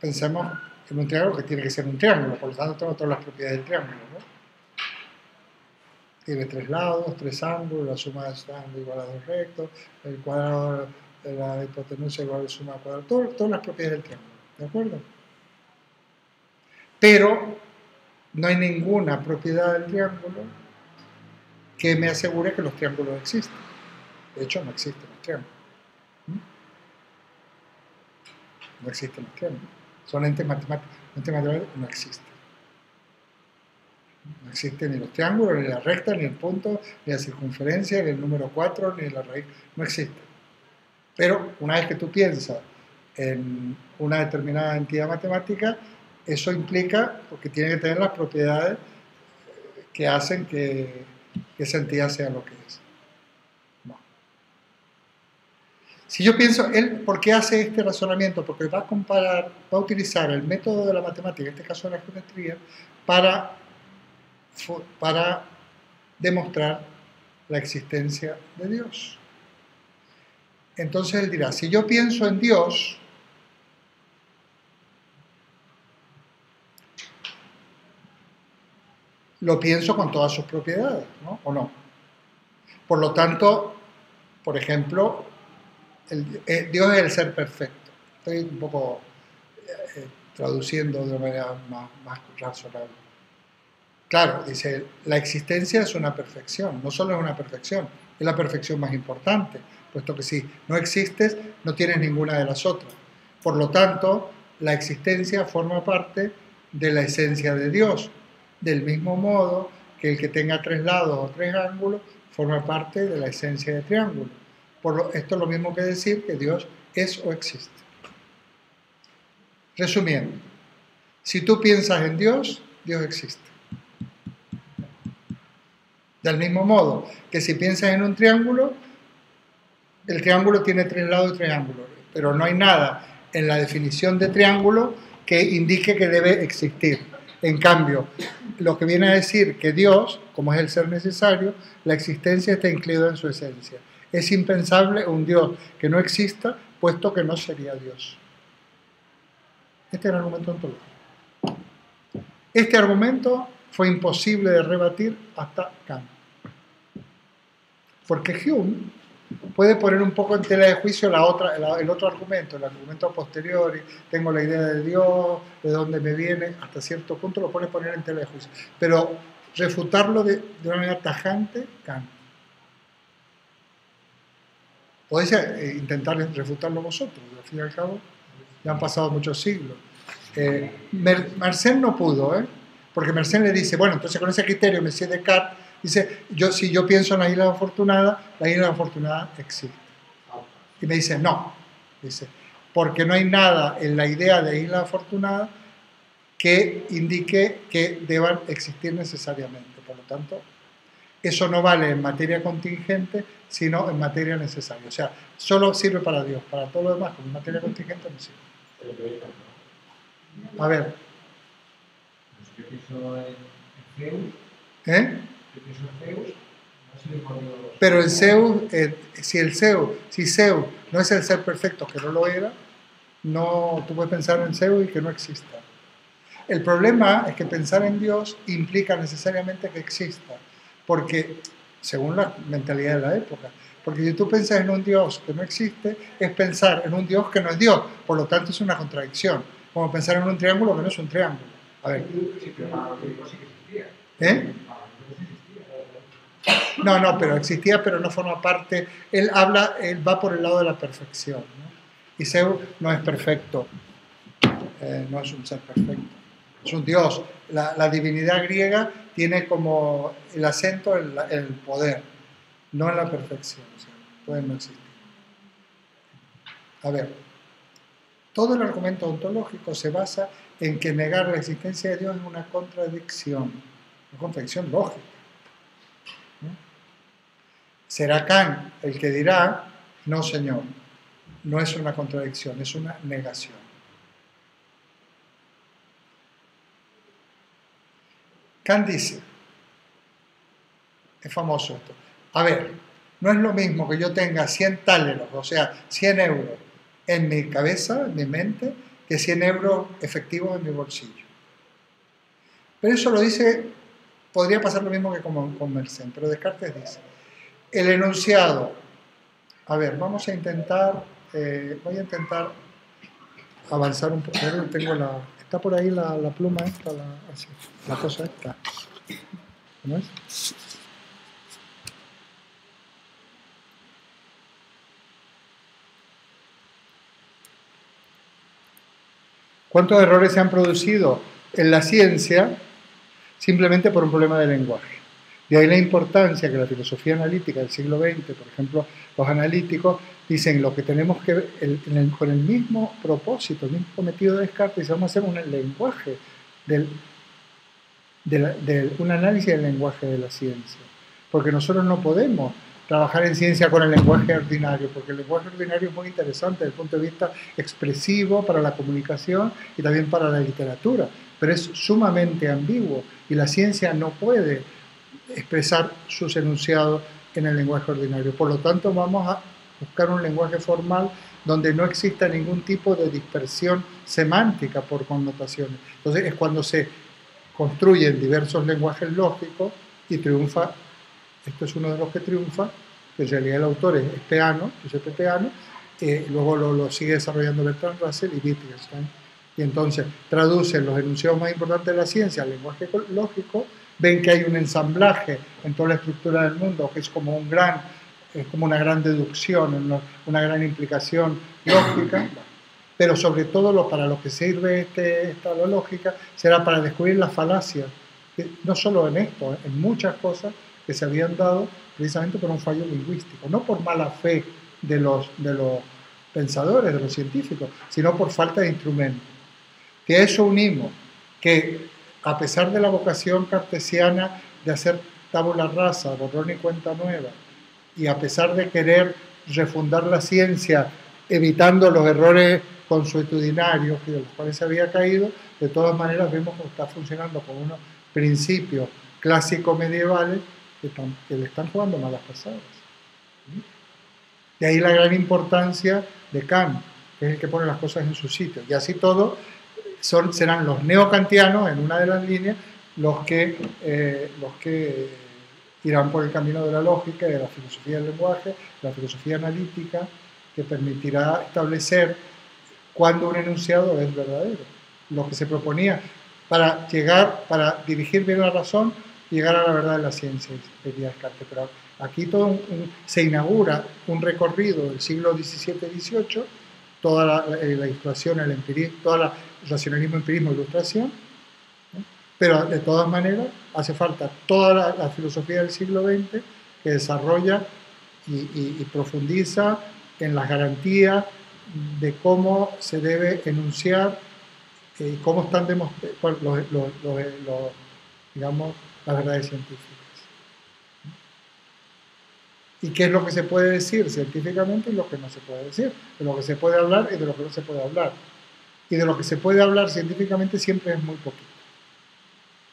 pensemos en un triángulo que tiene que ser un triángulo, por lo tanto tengo todas las propiedades del triángulo, ¿no? Tiene 3 lados, 3 ángulos, la suma de estos ángulos igual a 2 rectos, el cuadrado de la hipotenusa igual a la suma cuadrada, todas las propiedades del triángulo, ¿de acuerdo? Pero no hay ninguna propiedad del triángulo que me asegure que los triángulos existen. De hecho, no existen los triángulos. No existen los triángulos. Son entes matemáticos. Entes matemáticos no existen. No existen ni los triángulos, ni la recta, ni el punto, ni la circunferencia, ni el número 4, ni la raíz. No existen. Pero una vez que tú piensas en una determinada entidad matemática, eso implica, porque tiene que tener las propiedades que hacen que esa entidad sea lo que es. No. Si yo pienso, él, ¿por qué hace este razonamiento? Porque va a utilizar el método de la matemática, en este caso de la geometría, para demostrar la existencia de Dios. Entonces él dirá, si yo pienso en Dios, lo pienso con todas sus propiedades, ¿no? ¿O no? Por lo tanto, por ejemplo, Dios es el ser perfecto. Estoy un poco traduciendo de una manera más razonable. Claro, dice, la existencia es una perfección, no solo es una perfección, es la perfección más importante, puesto que si no existes, no tienes ninguna de las otras. Por lo tanto, la existencia forma parte de la esencia de Dios, del mismo modo que el que tenga tres lados o tres ángulos forma parte de la esencia del triángulo. Esto es lo mismo que decir que Dios es o existe. Resumiendo, si tú piensas en Dios, Dios existe. Del mismo modo que si piensas en un triángulo, el triángulo tiene tres lados y tres ángulos, pero no hay nada en la definición de triángulo que indique que debe existir. En cambio, lo que viene a decir que Dios, como es el ser necesario, la existencia está incluida en su esencia. Es impensable un Dios que no exista, puesto que no sería Dios. Este es el argumento ontológico. Este argumento fue imposible de rebatir hasta Kant. Porque Hume puede poner un poco en tela de juicio el otro argumento, el argumento posterior, tengo la idea de Dios, de dónde me viene, hasta cierto punto lo puede poner en tela de juicio. Pero refutarlo de una manera tajante, Kant. Podéis intentar refutarlo vosotros, al fin y al cabo ya han pasado muchos siglos. Mersenne no pudo, porque Mersenne le dice, bueno, entonces con ese criterio Messier Descartes dice, si yo pienso en la isla afortunada existe. Y me dice, no, dice, porque no hay nada en la idea de isla afortunada que indique que deban existir necesariamente. Por lo tanto, eso no vale en materia contingente, sino en materia necesaria. O sea, solo sirve para Dios, para todo lo demás, como en materia contingente no sirve. A ver. Yo pienso en Zeus. Yo pienso en Zeus. Pero el Zeus, si Zeus no es el ser perfecto, que no lo era, no, tú puedes pensar en Zeus y que no exista. El problema es que pensar en Dios implica necesariamente que exista, porque, según la mentalidad de la época, porque si tú piensas en un Dios que no existe, es pensar en un Dios que no es Dios, por lo tanto es una contradicción, como pensar en un triángulo que no es un triángulo. A ver. No, pero existía, pero no forma parte. Él va por el lado de la perfección, ¿no? Y Zeus no es perfecto, no es un ser perfecto, es un dios. La divinidad griega tiene como el acento en el poder, no en la perfección, o sea, puede no existir. A ver, todo el argumento ontológico se basa en que negar la existencia de Dios es una contradicción lógica. Será Kant el que dirá, no señor, no es una contradicción, es una negación. Kant dice, es famoso esto, a ver, no es lo mismo que yo tenga 100 táleros, o sea, 100 euros en mi cabeza, en mi mente, que 100 euros efectivos en mi bolsillo. Pero eso lo dice, podría pasar lo mismo que con Mersenne, pero Descartes dice, el enunciado, a ver, vamos a intentar, voy a intentar avanzar un poco, está por ahí la pluma esta, la cosa esta, ¿cómo es? ¿Cuántos errores se han producido en la ciencia simplemente por un problema de lenguaje? De ahí la importancia que la filosofía analítica del siglo XX, por ejemplo, los analíticos dicen lo que tenemos que ver con el mismo propósito, el mismo cometido de Descartes, vamos a hacer un lenguaje, un análisis del lenguaje de la ciencia. Porque nosotros no podemos trabajar en ciencia con el lenguaje ordinario, porque el lenguaje ordinario es muy interesante desde el punto de vista expresivo para la comunicación y también para la literatura, pero es sumamente ambiguo y la ciencia no puede expresar sus enunciados en el lenguaje ordinario. Por lo tanto, vamos a buscar un lenguaje formal donde no exista ningún tipo de dispersión semántica por connotaciones. Entonces es cuando se construyen diversos lenguajes lógicos y triunfa, esto es uno de los que triunfa, que en realidad el autor es Peano, Giuseppe Peano, luego lo sigue desarrollando Bertrand Russell y Wittgenstein, y entonces traducen los enunciados más importantes de la ciencia al lenguaje lógico, ven que hay un ensamblaje en toda la estructura del mundo, que es como una gran deducción, una gran implicación lógica, pero sobre todo para lo que sirve esta lógica será para descubrir las falacias, no solo en esto, en muchas cosas que se habían dado precisamente por un fallo lingüístico, no por mala fe de los pensadores, de los científicos, sino por falta de instrumentos. Que a eso unimos que a pesar de la vocación cartesiana de hacer tabula rasa, borrón y cuenta nueva, y a pesar de querer refundar la ciencia evitando los errores consuetudinarios de los cuales se había caído, de todas maneras vemos que está funcionando con unos principios clásicos medievales que le están jugando malas pasadas. De ahí la gran importancia de Kant, que es el que pone las cosas en su sitio. Y así todo serán los neocantianos, en una de las líneas, los que irán por el camino de la lógica, de la filosofía del lenguaje, de la filosofía analítica, que permitirá establecer cuándo un enunciado es verdadero. Lo que se proponía para dirigir bien la razón, llegar a la verdad de la ciencia, diría Descartes. Pero aquí se inaugura un recorrido del siglo XVII-XVIII, toda la ilustración, el empirismo, todo el racionalismo, empirismo, ilustración, ¿no? Pero de todas maneras hace falta toda la filosofía del siglo XX que desarrolla y profundiza en las garantías de cómo se debe enunciar y cómo están demostrados digamos, las verdades científicas. Y qué es lo que se puede decir científicamente y lo que no se puede decir, de lo que se puede hablar y de lo que no se puede hablar. Y de lo que se puede hablar científicamente siempre es muy poquito.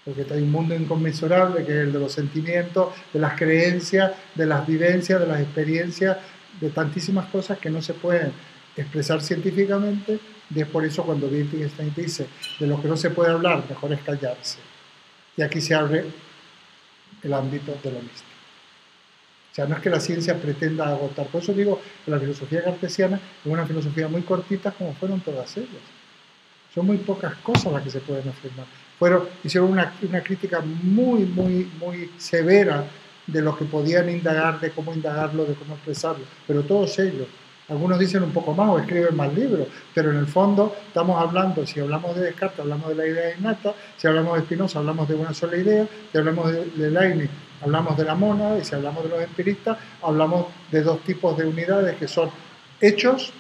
Porque hay un mundo inconmensurable que es el de los sentimientos, de las creencias, de las vivencias, de las experiencias, de tantísimas cosas que no se pueden expresar científicamente. Y es por eso cuando Wittgenstein dice, de lo que no se puede hablar, mejor es callarse. Y aquí se abre el ámbito de lo místico. O sea, no es que la ciencia pretenda agotar. Por eso digo que la filosofía cartesiana es una filosofía muy cortita, como fueron todas ellas. Son muy pocas cosas las que se pueden afirmar. Hicieron una crítica muy, muy, muy severa de lo que podían indagar, de cómo indagarlo, de cómo expresarlo. Pero todos ellos, algunos dicen un poco más o escriben más libros, pero en el fondo estamos hablando, si hablamos de Descartes, hablamos de la idea innata, si hablamos de Spinoza, hablamos de una sola idea, si hablamos de Leibniz, hablamos de la mónada, y si hablamos de los empiristas, hablamos de dos tipos de unidades que son hechos,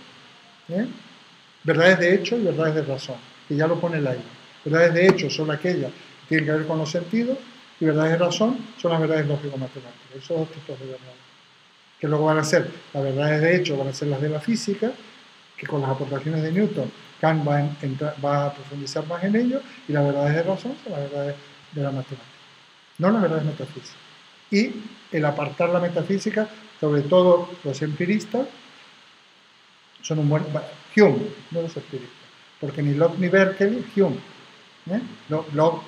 verdades de hecho y verdades de razón, que ya lo pone Leibniz. Verdades de hecho son aquellas que tienen que ver con los sentidos y verdades de razón son las verdades lógico-matemáticas. Esos dos tipos de verdades. Que luego van a ser, las verdades de hecho van a ser las de la física, que con las aportaciones de Newton, Kant va a profundizar más en ello, y las verdades de razón son las verdades de la matemática, no las verdades metafísicas. Y el apartar la metafísica, sobre todo los empiristas, son un buen... Hume, no los empiristas, porque ni Locke ni Berkeley, Hume. Locke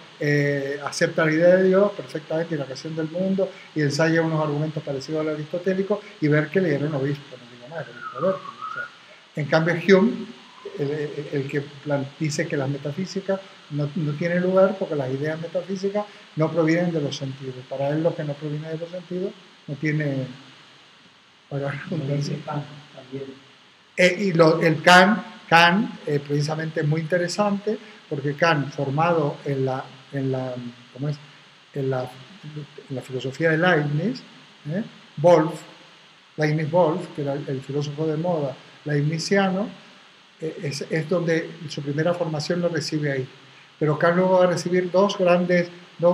acepta la idea de Dios perfectamente y la creación del mundo y ensaya unos argumentos parecidos al aristotélico, y Berkeley era un obispo, no digo más, era obispo Berkeley. O sea, en cambio Hume, el que dice que las metafísicas no tienen lugar porque las ideas metafísicas no provienen de los sentidos. Para él lo que no proviene de los sentidos no tiene... El Kant precisamente es muy interesante, porque Kant, formado en la en la filosofía de Leibniz, Leibniz-Wolff, que era el filósofo de moda leibniziano, es donde su primera formación lo recibe ahí. Pero Kant luego va a recibir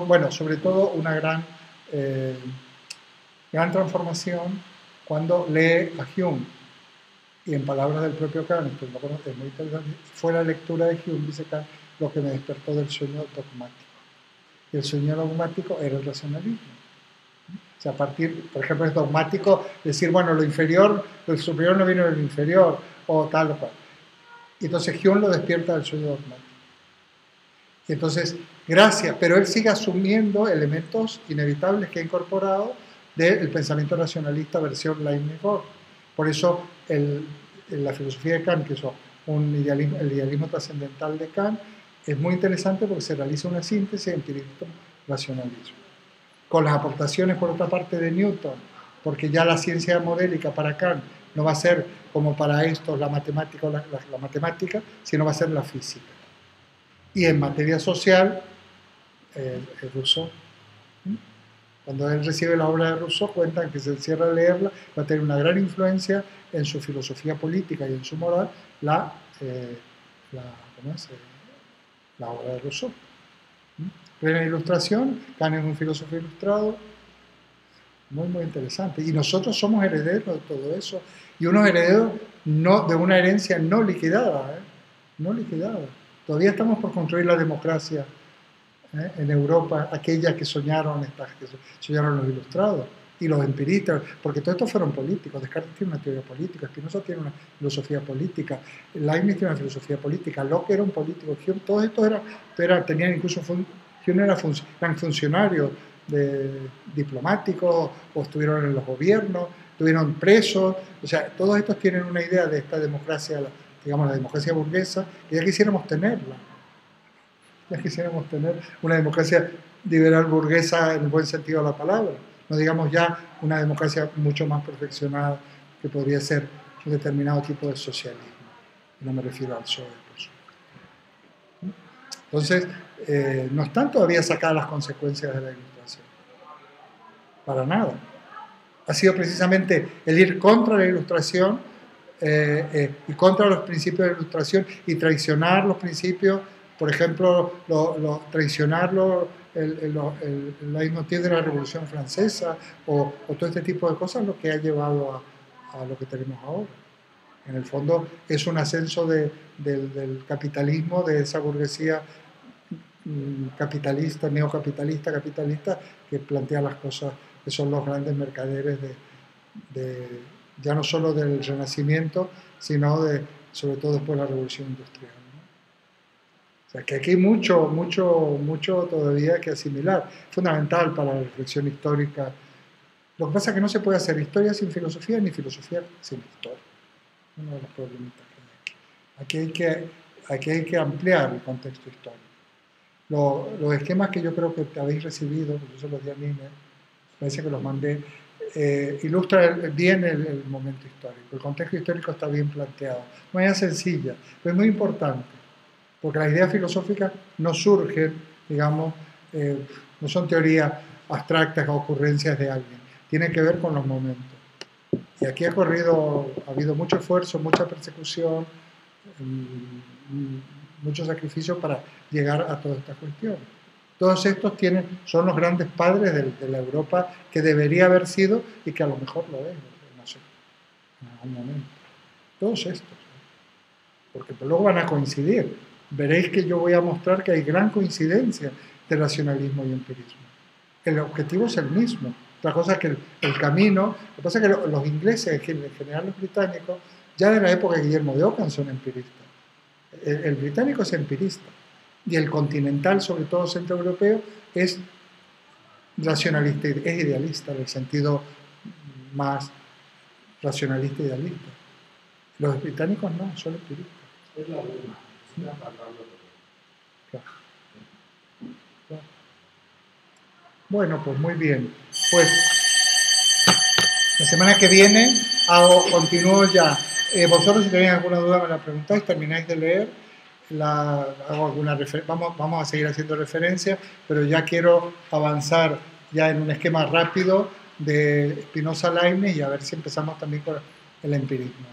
bueno, sobre todo una gran transformación cuando lee a Hume. Y en palabras del propio Kant, que es muy interesante, fue la lectura de Hume, dice Kant, lo que me despertó del sueño dogmático. Y el sueño dogmático era el racionalismo. O sea, por ejemplo, es dogmático decir, bueno, lo inferior, lo superior no viene del inferior, o tal o cual. Y entonces Hume lo despierta del sueño dogmático. Y entonces, gracias, pero él sigue asumiendo elementos inevitables que ha incorporado del pensamiento racionalista versión Leibniz-Wolff. Por eso la filosofía de Kant, que es el idealismo trascendental de Kant, es muy interesante porque se realiza una síntesis empirismo-racionalismo. Con las aportaciones, por otra parte, de Newton, porque ya la ciencia modélica para Kant no va a ser como para estos la matemática, sino va a ser la física. Y en materia social, Rousseau. Cuando él recibe la obra de Rousseau, cuentan que se encierra a leerla, va a tener una gran influencia en su filosofía política y en su moral la obra de Rousseau. Plena ilustración, Kant es un filósofo ilustrado, muy interesante. Y nosotros somos herederos de todo eso, y unos herederos de una herencia no liquidada, no liquidada. Todavía estamos por construir la democracia en Europa, aquella que soñaron los ilustrados y los empiristas, porque todos estos fueron políticos. Descartes tiene una teoría política, Spinoza tiene una filosofía política, Leibniz tiene una filosofía política, Locke era un político, todos estos tenían incluso, eran funcionarios diplomáticos o estuvieron en los gobiernos, estuvieron presos, o sea, todos estos tienen una idea de esta democracia, digamos la democracia burguesa, y ya quisiéramos tenerla. Ya quisiéramos tener una democracia liberal burguesa en el buen sentido de la palabra. No digamos ya una democracia mucho más perfeccionada que podría ser un determinado tipo de socialismo. No me refiero al PSOE, por supuesto. Entonces, no están todavía sacadas las consecuencias de la ilustración. Para nada. Ha sido precisamente el ir contra la ilustración y contra los principios de la ilustración y traicionar los principios. Por ejemplo, traicionar el leitmotiv de la Revolución Francesa o todo este tipo de cosas, lo que ha llevado a lo que tenemos ahora. En el fondo es un ascenso del capitalismo, de esa burguesía capitalista, neocapitalista, capitalista, que plantea las cosas que son los grandes mercaderes ya no solo del Renacimiento, sino sobre todo después de la Revolución Industrial. O sea, que aquí hay mucho todavía que asimilar. Fundamental para la reflexión histórica. Lo que pasa es que no se puede hacer historia sin filosofía, ni filosofía sin historia. Uno de los problemitas que hay aquí. Aquí hay que ampliar el contexto histórico. Los esquemas que yo creo que habéis recibido, porque yo se los di a Nina, parece que los mandé, ilustra bien el momento histórico. El contexto histórico está bien planteado. No es sencilla, pero es muy importante. Porque las ideas filosóficas no surgen, digamos, no son teorías abstractas o ocurrencias de alguien, tienen que ver con los momentos. Y aquí ha habido mucho esfuerzo, mucha persecución, mucho sacrificio para llegar a todas estas cuestiones. Todos estos son los grandes padres de la Europa que debería haber sido y que a lo mejor lo es, no sé, en algún momento. Todos estos, porque luego van a coincidir. Veréis que yo voy a mostrar que hay gran coincidencia de racionalismo y empirismo. El objetivo es el mismo. Otra cosa es que el camino, lo que pasa es que los ingleses, en general los británicos, ya de la época de Guillermo de Ockham son empiristas. El británico es empirista y el continental, sobre todo centroeuropeo, es racionalista, es idealista en el sentido más racionalista e idealista. Los británicos no, son empiristas. Es la última. Claro. Bueno, pues muy bien. Pues la semana que viene continúo ya. Vosotros si tenéis alguna duda me la preguntáis, termináis de leer vamos a seguir haciendo referencias, pero ya quiero avanzar ya en un esquema rápido de Spinoza-Leibniz y a ver si empezamos también con el empirismo.